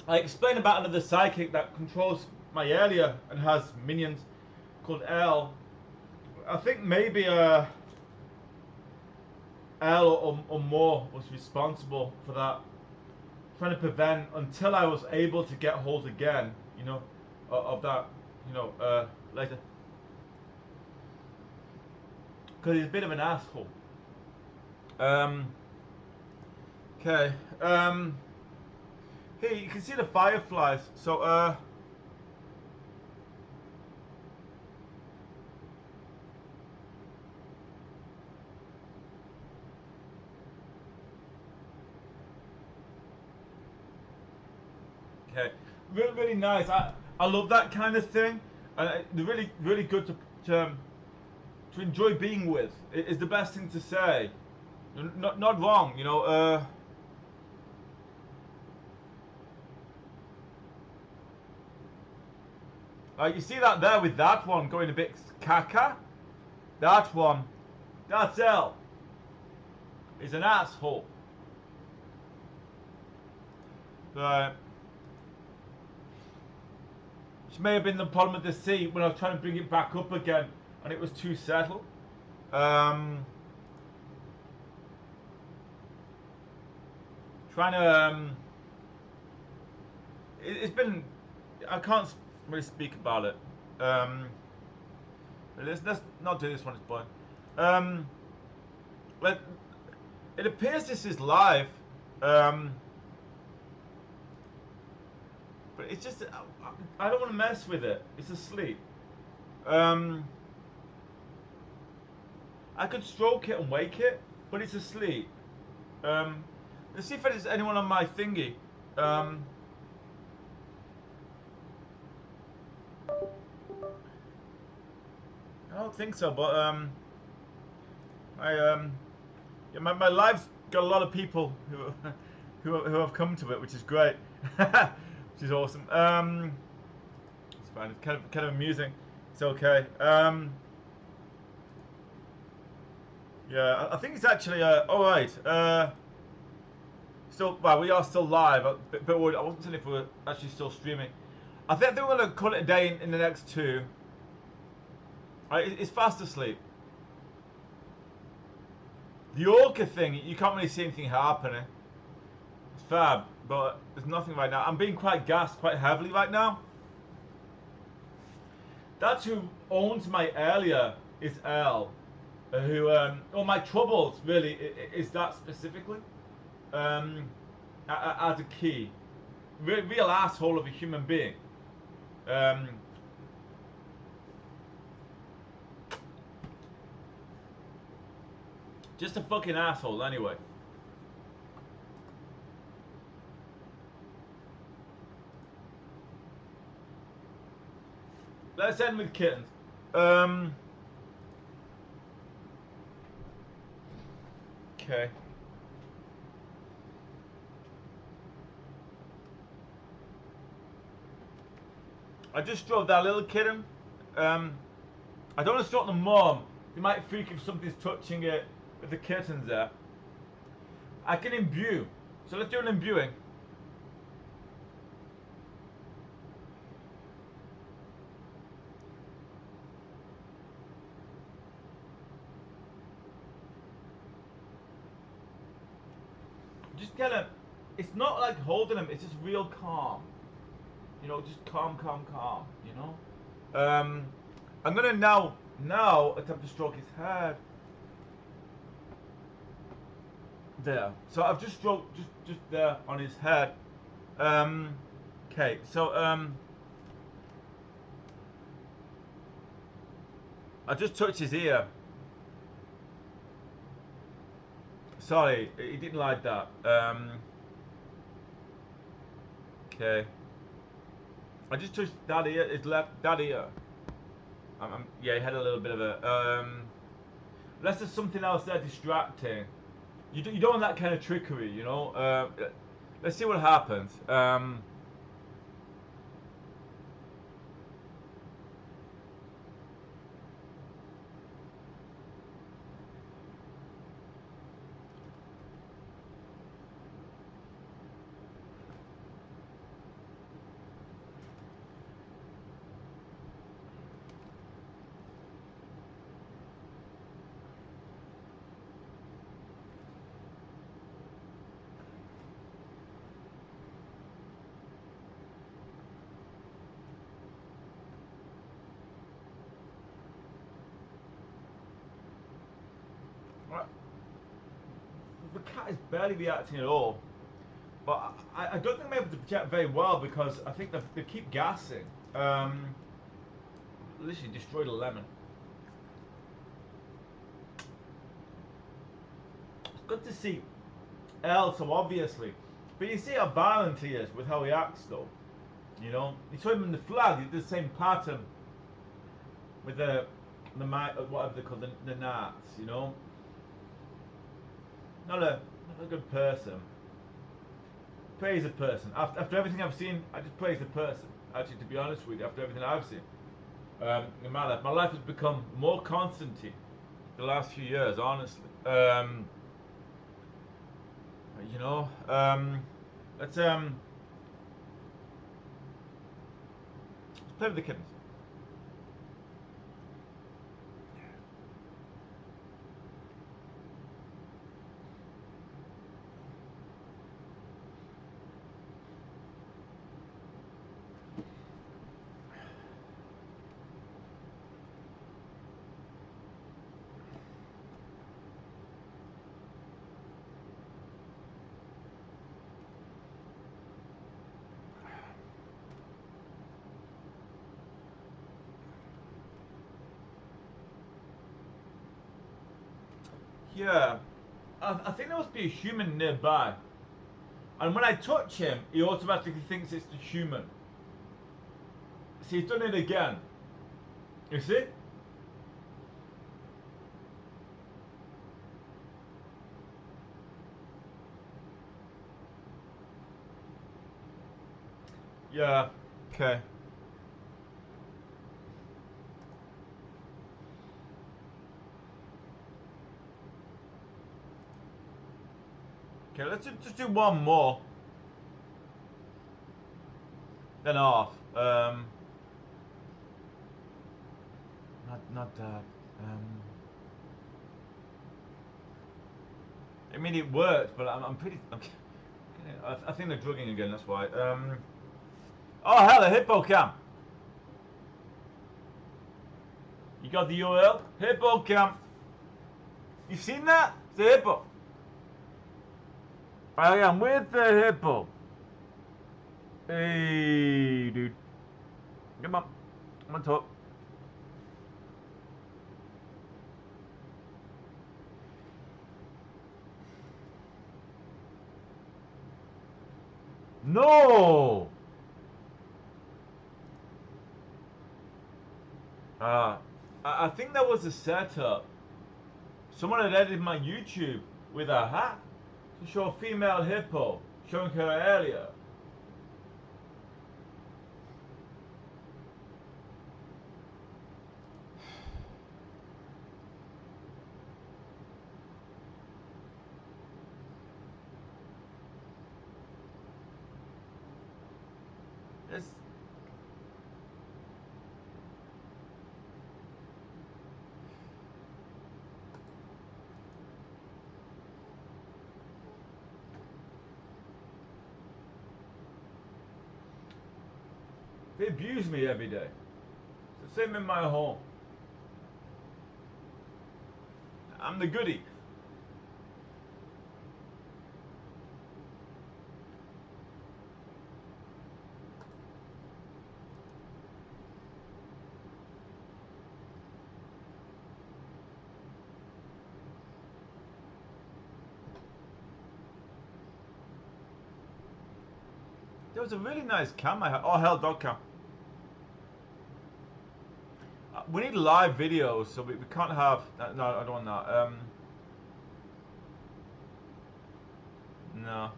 I explained about another psychic that controls my area and has minions called L. I think maybe L or more was responsible for that. Trying to prevent until I was able to get hold again, you know, of that, you know, later. Because he's a bit of an asshole. Okay. Here you can see the fireflies. So okay, really nice. I love that kind of thing. They're really good to enjoy being with. Is the best thing to say. Not wrong, you know. You see that there with that one going a bit caca? That one, that's L. He's an asshole. Which may have been the problem with the sea when I was trying to bring it back up again and it was too settled. Trying to it's been, I can't really speak about it. Let's not do this one. It's boring. But it appears this is live. But it's just I don't want to mess with it. It's asleep. I could stroke it and wake it, but it's asleep. Let's see if there's anyone on my thingy. I don't think so, but yeah, my live's got a lot of people who have come to it, which is great, which is awesome. It's fine. It's kind of amusing. It's okay. Yeah, I think it's actually all right. Still, well, we are still live, but I wasn't saying if we were actually still streaming. I think we're gonna call it a day in the next 2. It's fast asleep. The orca thing, you can't really see anything happening. It's fab, but there's nothing right now. I'm being quite gassed quite heavily right now. That's who owns my area. is Earl, who all my troubles really is that specifically, um, as a key, real asshole of a human being. Um, just a fucking asshole anyway. Let's end with kittens. Okay. I just drove that little kitten. I don't want to stroke the mum. You might freak if something's touching it with the kittens there. I can imbue. So let's do an imbuing. Just get him. It's not like holding him. It's just real calm. You know, just calm, calm, calm. You know. I'm gonna now attempt to stroke his head. There. So I've just stroked just there on his head. Okay. So I just touched his ear. Sorry, he didn't like that. Okay. I just touched that ear, his left, that ear. Yeah, he had a little bit of a. Unless there's something else there distracting. You don't want that kind of trickery, you know. Let's see what happens. The cat is barely reacting at all. But I don't think I'm able to project very well because I think they keep gassing. Literally destroyed a lemon. It's good to see Elle so obviously. But you see how violent he is with how he acts though. You know? You saw him in the flag, he did the same pattern with the whatever they call the gnats, you know? Not a good person. Praise a person. After everything I've seen, I just praise the person. Actually, to be honest with you, after everything I've seen in my life has become more Constantine the last few years, honestly. You know, let's play with the kittens. Yeah, I think there must be a human nearby. And when I touch him, he automatically thinks it's the human. See, he's done it again. You see? Yeah, okay. Okay, let's just do one more. Then off. Not that. I mean, it worked, but I'm pretty. I think they're drugging again. That's why. Oh hell, a hippocamp. You got the URL? Hippo camp. You've seen that? It's a hippo. I am with the hippo. Hey, dude. Come on. I'm on top. No! I think that was a setup. Someone had edited my YouTube with a hat to show a female hippo showing her earlier. It's They abuse me every day. It's the same in my home. I'm the goodie. There was a really nice cam I had. Oh, hell, dog cam. We need live videos, so we can't have. No, I don't want that. No.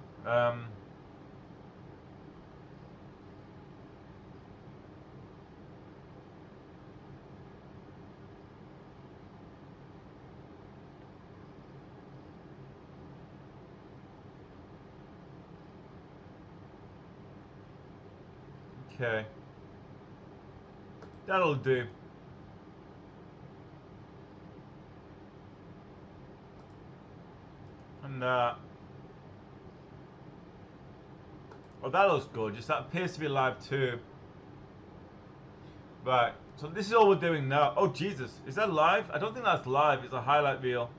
Okay. That'll do. And oh, that looks good. Just that appears to be live too. Right. So this is all we're doing now. Oh Jesus, is that live? I don't think that's live. It's a highlight reel.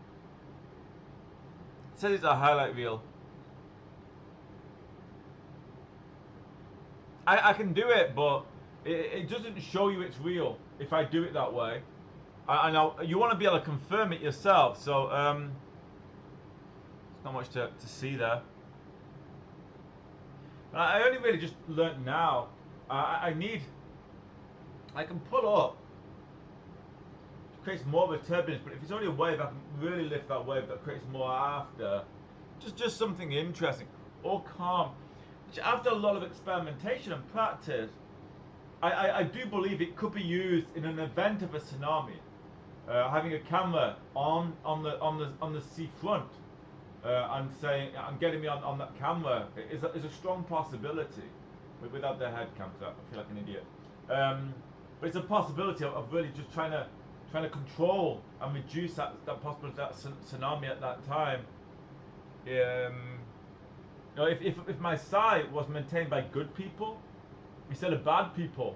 It says it's a highlight reel. I can do it, but it doesn't show you it's real if I do it that way. I know you want to be able to confirm it yourself, so there's not much to see there. I only really just learnt now. I can pull up. It creates more of a turbulence, but if it's only a wave, I can really lift that wave that creates more after. Just something interesting or calm. Which after a lot of experimentation and practice, I do believe it could be used in an event of a tsunami. Having a camera on the sea front and saying and getting me on that camera is a strong possibility. Without the head cam, I feel like an idiot. But it's a possibility of really just trying to control and reduce that possibility, that tsunami at that time. You know, if my site was maintained by good people instead of bad people,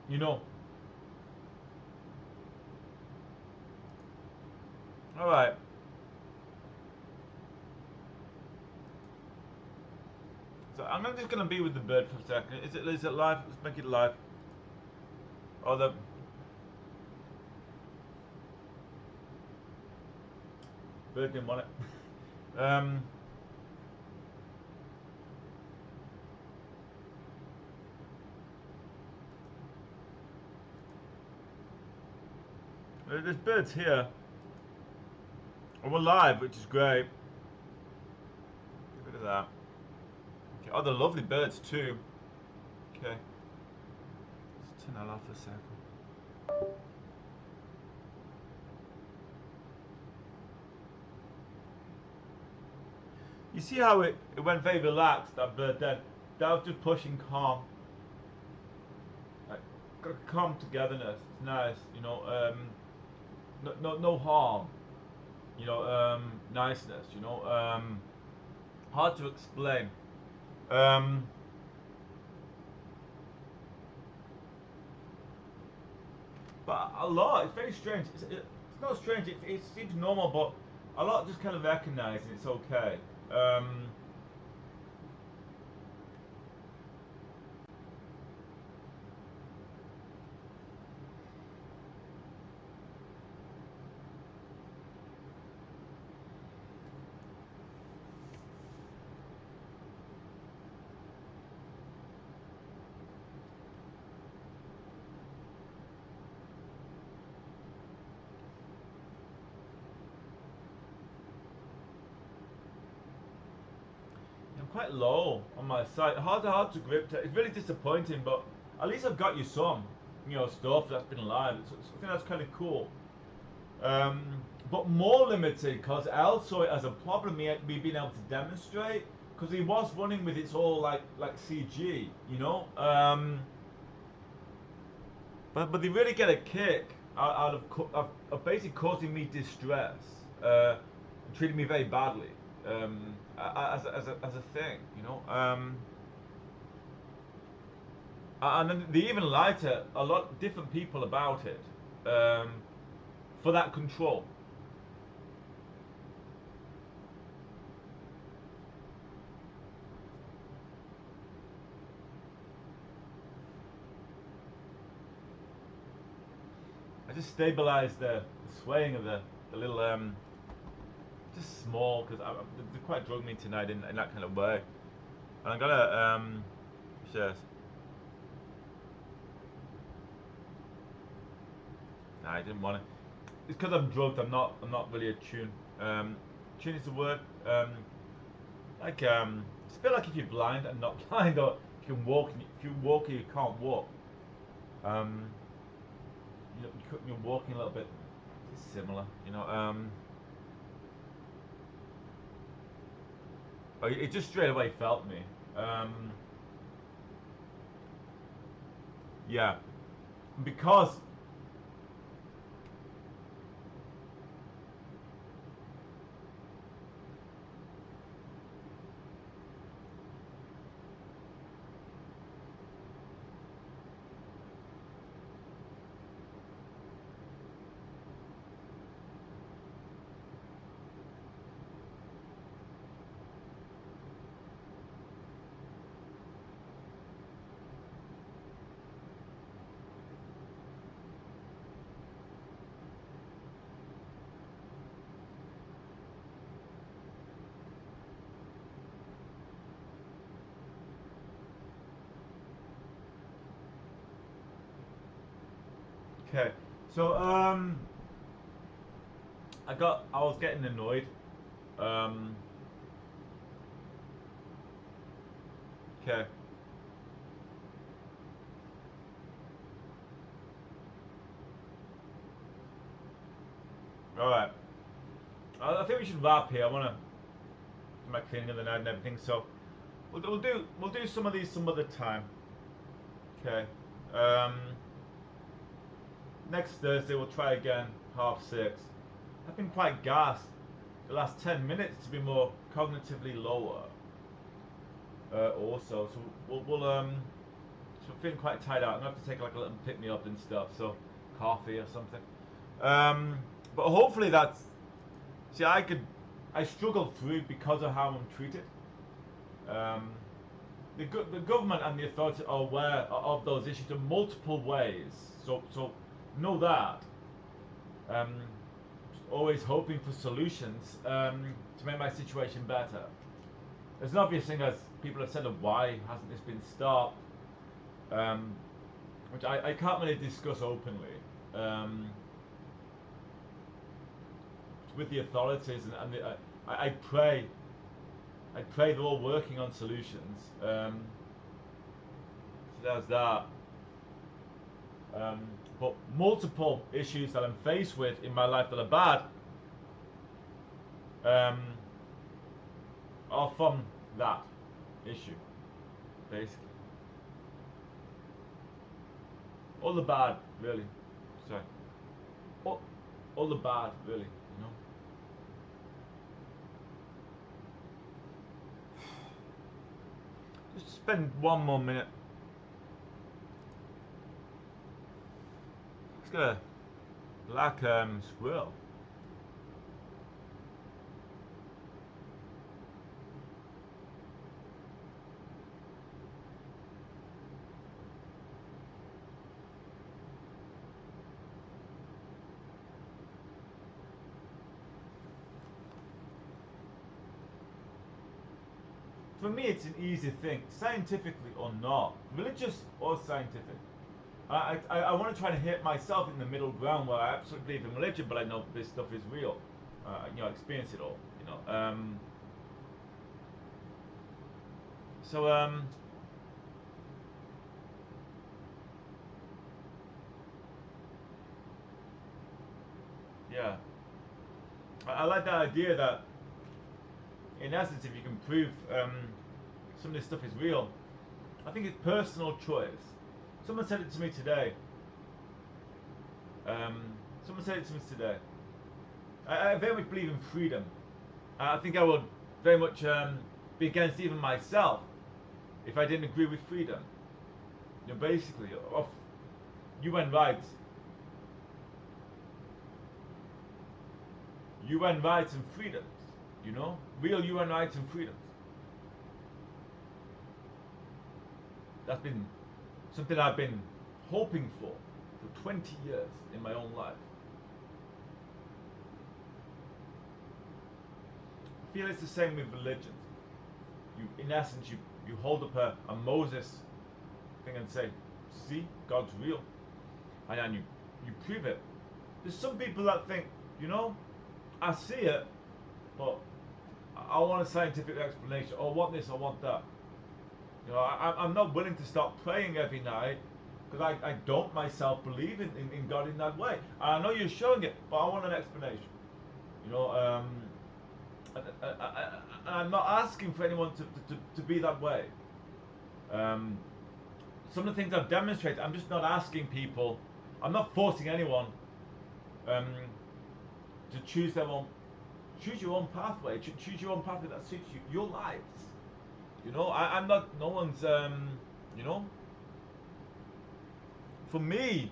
you know. All right. So I'm just gonna be with the bird for a second. Is it live? Let's make it live. Oh, the bird didn't want it. There's birds here. Oh, we're live, which is great. Get rid of that. Okay. Oh, they're lovely birds too. Okay. Let's turn that off for a second. You see how it went very relaxed, that bird then? That was just pushing calm. Like, calm togetherness. It's nice, you know. No harm. You know, niceness, you know. Hard to explain. A lot. It's very strange. It's not strange. It seems normal, but a lot just kind of recognizing it's okay. I'm quite low on my site. Hard to grip. It's really disappointing, but at least I've got you some, stuff that's been live. I think that's kind of cool. But more limited because Al saw it as a problem. Me being able to demonstrate because he was running with its all like CG, But they really get a kick out of basically causing me distress, treating me very badly, as a thing, and then they even lie to a lot of different people about it, for that control. I just stabilized the swaying of the little just small because they're quite drug me tonight in that kind of way. And I'm gonna yes. Nah, I didn't want to. It's because I'm drugged. I'm not really attuned. Tune is the word. It's a bit like if you're blind and not blind, or if you can walk. If you walk, you can't walk. You're walking a little bit. It's similar, It just straight away felt me. Yeah, because okay. So I was getting annoyed. Okay. All right. I think we should wrap here. I want to do my cleaning of the night and everything. So we'll do some of these some other time. Okay. Next Thursday we'll try again 6:30. I've been quite gassed the last 10 minutes to be more cognitively lower. Also, so so I'm feeling quite tired out. I'm gonna have to take like a little pick me up and stuff. So coffee or something. But hopefully that's. See, I struggled through because of how I'm treated. The government and the authorities are aware of those issues in multiple ways. So know that. Always hoping for solutions to make my situation better. There's an obvious thing, as people have said, of why hasn't this been stopped, which I can't really discuss openly. With the authorities I pray they're all working on solutions. So there's that. But multiple issues that I'm faced with in my life that are bad are from that issue, basically. All the bad, really. Sorry. All the bad, really. Just spend one more minute. Just gonna black squirrel. For me, it's an easy thing, scientifically or not, religious or scientific. I want to try to hit myself in the middle ground where I absolutely believe in religion, but I know this stuff is real. I experience it all. So yeah, I like that idea that, in essence, if you can prove some of this stuff is real, I think it's personal choice. Someone said it to me today. Um, Someone said it to me today. I very much believe in freedom. I think I would very much be against even myself if I didn't agree with freedom. Basically, of UN rights, UN rights and freedoms. Real UN rights and freedoms. That's been something I've been hoping for 20 years in my own life. I feel it's the same with religions. In essence, you hold up a Moses thing and say, see, God's real. And then you prove it. There's some people that think, I see it, but I want a scientific explanation. Or I want this, I want that. I'm not willing to stop praying every night because I don't myself believe in God in that way. I know you're showing it, but I want an explanation. I'm not asking for anyone to be that way. Some of the things I've demonstrated, I'm just not asking people, I'm not forcing anyone to choose your own pathway, choose your own pathway that suits you, your lives. I'm not, no one's, for me,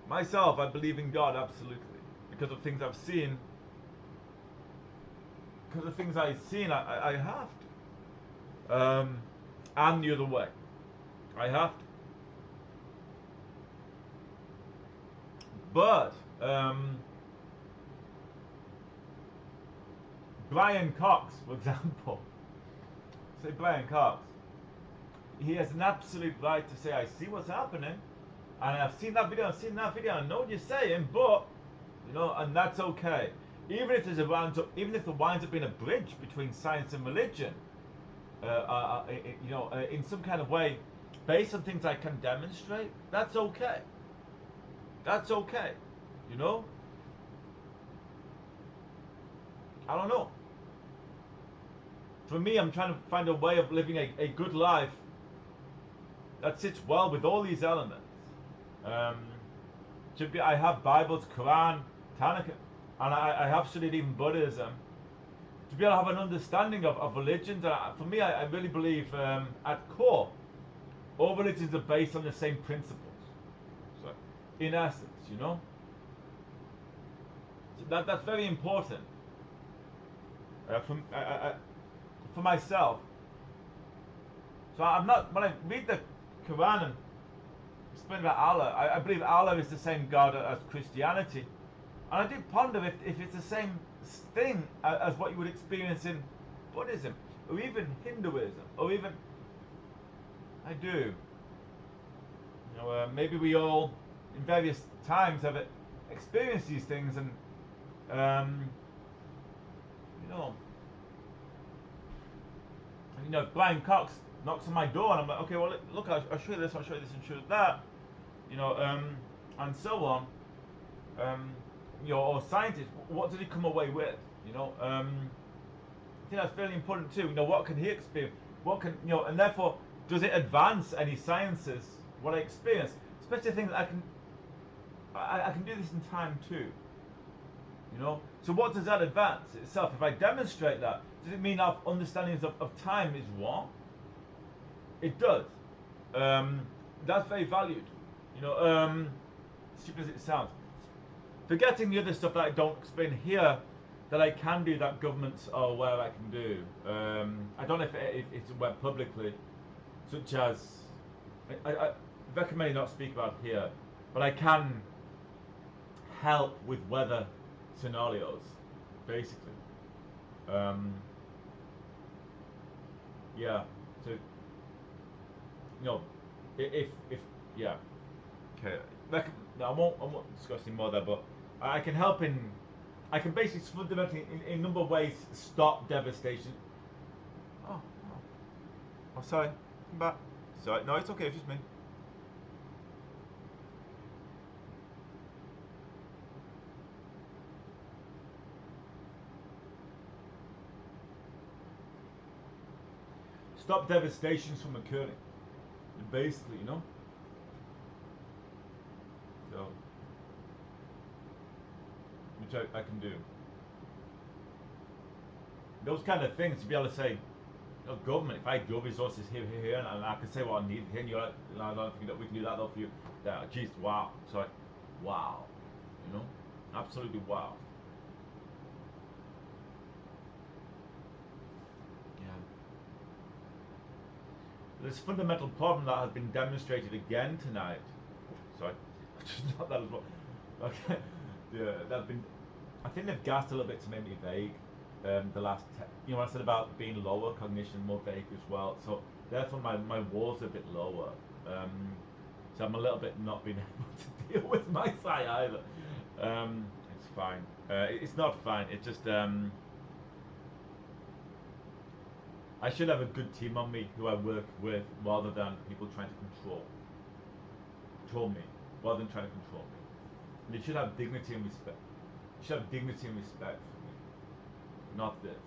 myself, I believe in God absolutely because of things I've seen. Because of things I've seen, I have to. And the other way, I have to. But Brian Cox, for example, say Brian Cox, he has an absolute right to say, I see what's happening, and I've seen that video, I know what you're saying, but, and that's okay. Even if there winds up being a bridge between science and religion, in some kind of way, based on things I can demonstrate, that's okay. That's okay. I don't know. For me, I'm trying to find a way of living a good life that sits well with all these elements. I have Bibles, Quran, Tanakh, and I have studied even Buddhism. To be able to have an understanding of religions, for me, I really believe at core, all religions are based on the same principles. So, in essence, so that's very important. For myself. So I'm not, when I read the Quran and explain about Allah, I believe Allah is the same God as Christianity. And I do ponder if it's the same thing as what you would experience in Buddhism, or even Hinduism, or even, I do. Maybe we all, in various times, have experienced these things, and, Brian Cox knocks on my door, and I'm like, okay, well, look, I'll show you this, I'll show you this, and show you that, and so on. Or scientists, what did he come away with? I think that's very important too. What can he experience? What can, and therefore, does it advance any sciences? What I experience, especially things that I can do this in time too. So what does that advance itself? If I demonstrate that, does it mean our understandings of time is wrong? It does. That's very valued. Stupid as it sounds. Forgetting the other stuff that I don't explain here, that I can do, that governments are aware I can do. I don't know if it's aware publicly, such as I recommend not speak about here, but I can help with weather scenarios, basically. Yeah. So, if yeah. Okay. No, I won't discuss any more there, but I can help in. I can basically fundamentally, in a number of ways, stop devastation. Oh, sorry. Come back. Sorry. No, it's okay. It's just me. Stop devastations from occurring. Basically, So, which I can do. Those kind of things to be able to say, government, if I grow resources here, and I can say what I need here, and you're like, no, I don't think that we can do that though for you. Yeah, geez, wow. Sorry. Wow. Absolutely wow. Yeah. This fundamental problem that has been demonstrated again tonight. Sorry. Just not that as well. Okay. Yeah, that's been. I think they've gassed a little bit to make me vague. The last, what I said about being lower cognition, more vague as well. So therefore, my walls are a bit lower. So I'm a little bit not being able to deal with my side either. It's fine. It's not fine. It's just I should have a good team on me who I work with, rather than people trying to control me, rather than trying to control me. They should have dignity and respect. You should have dignity and respect for me, not this.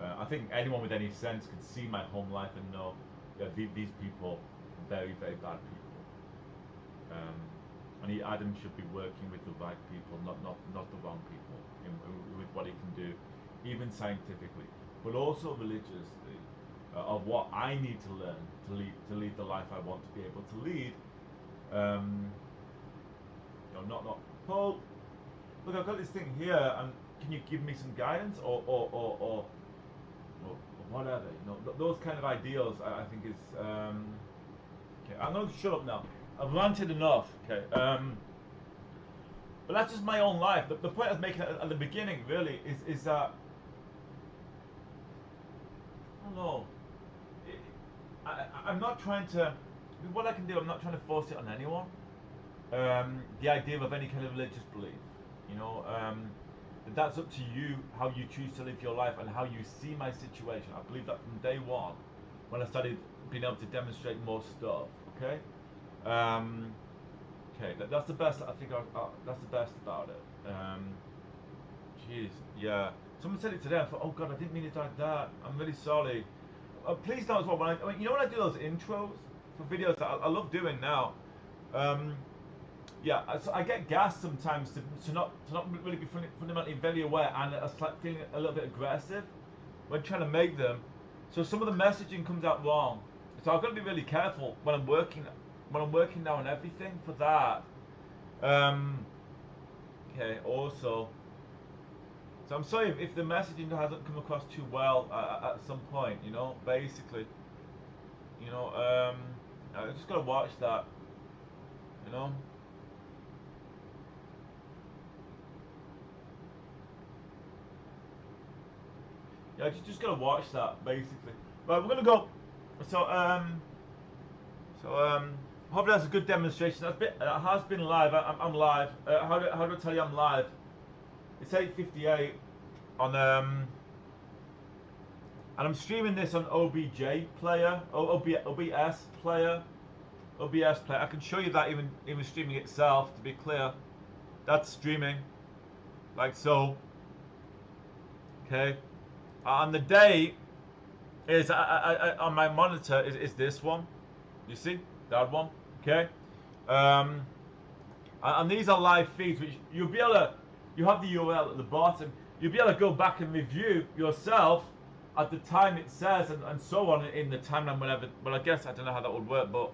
I think anyone with any sense could see my home life and know, yeah, these people, very, very bad people. And Adam should be working with the right people, not the wrong people, with what he can do, even scientifically, but also religiously, of what I need to learn to lead the life I want to be able to lead. Not Paul. Look, I've got this thing here, and can you give me some guidance, or whatever? Those kind of ideals. I think is. Okay, I'm going to shut up now. I've ranted enough. Okay. But that's just my own life. The point I was making at the beginning, really, is that I don't know. I'm not trying to. What I can do, I'm not trying to force it on anyone. The idea of any kind of religious belief, that's up to you, how you choose to live your life and how you see my situation. I believe that from day one, when I started being able to demonstrate more stuff. Okay. Okay, that's the best. I think that's the best about it. Jeez, yeah. Someone said it today. I thought, oh God, I didn't mean it like that. I'm really sorry. Please don't as well. When I do those intros for videos that I love doing now. Yeah, so I get gassed sometimes to not really be fundamentally very aware, and feeling a little bit aggressive when trying to make them. So some of the messaging comes out wrong. So I've got to be really careful when I'm working now on everything for that. Okay. Also, so I'm sorry if the messaging hasn't come across too well at some point. Basically, I just gotta watch that. Yeah, just gotta watch that basically. Right, we're gonna go. So hopefully that's a good demonstration. That has been live. I'm live. How do I tell you I'm live? It's 8:58 on and I'm streaming this on OBJ player, OBS player. I can show you that even streaming itself, to be clear. That's streaming, like so. Okay. And the date is on my monitor is this one. You see that one? Okay. And these are live feeds, which you'll be able to. You have the URL at the bottom. You'll be able to go back and review yourself at the time it says, and so on in the timeline, whatever. But I guess I don't know how that would work, but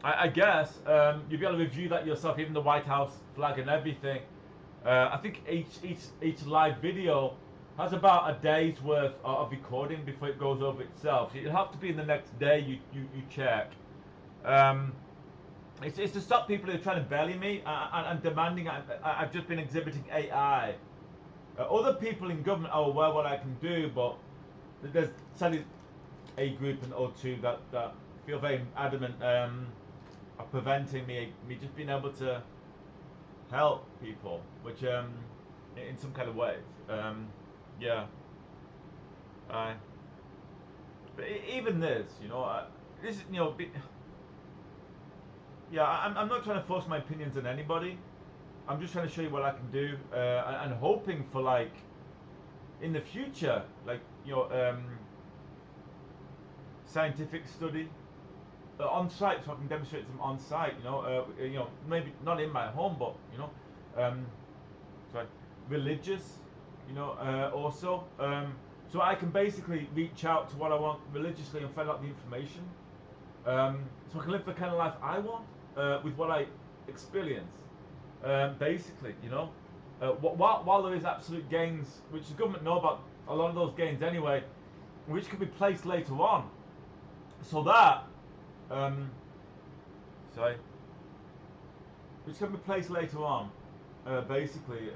I guess you'll be able to review that yourself, even the White House flag and everything. I think each live video has about a day's worth of recording before it goes over itself. So it'll have to be in the next day you check. Um, it's to stop people who are trying to belly me and demanding. I've just been exhibiting AI. Other people in government are aware what I can do, but there's sadly a group and or two that feel very adamant of preventing me just being able to help people, which in some kind of ways, yeah. I but even this, this is yeah. I'm not trying to force my opinions on anybody. I'm just trying to show you what I can do, and hoping for like in the future, like scientific study on site, so I can demonstrate them on site. Maybe not in my home, but sorry, religious. Also, so I can basically reach out to what I want religiously and find out the information. So I can live the kind of life I want with what I experience. Basically, while there is absolute gains, which the government know about a lot of those gains anyway, which can be placed later on, so that sorry, which can be placed later on, basically,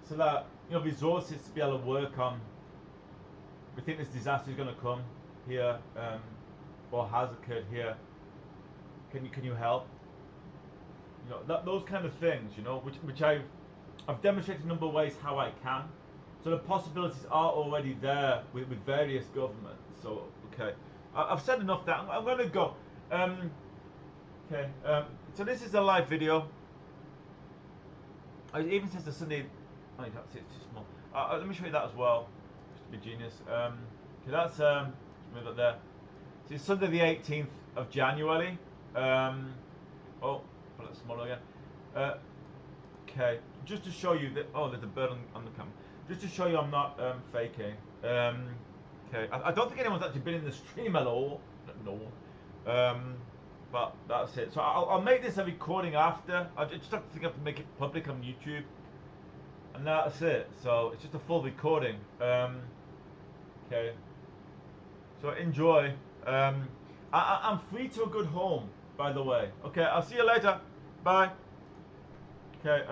so that resources to be able to work on. We think this disaster is going to come here, or has occurred here. Can you help? Those kind of things, which I've demonstrated a number of ways how I can. So the possibilities are already there with various governments. So okay, I've said enough. That I'm going to go. Okay. So this is a live video. It even says the Sunday. Oh, that's it. It's too small. Let me show you that as well. Just to be genius. Okay, that's move that there. So it's Sunday the 18th of January. Oh, put it smaller again. Okay, just to show you that. Oh, there's a bird on the camera. Just to show you I'm not faking. Okay, I don't think anyone's actually been in the stream at all. No one. But that's it. So I'll make this a recording after. I just have to make it public on YouTube, and that's it. So it's just a full recording. Okay. So enjoy. I'm free to a good home, by the way. Okay, I'll see you later. Bye. Okay.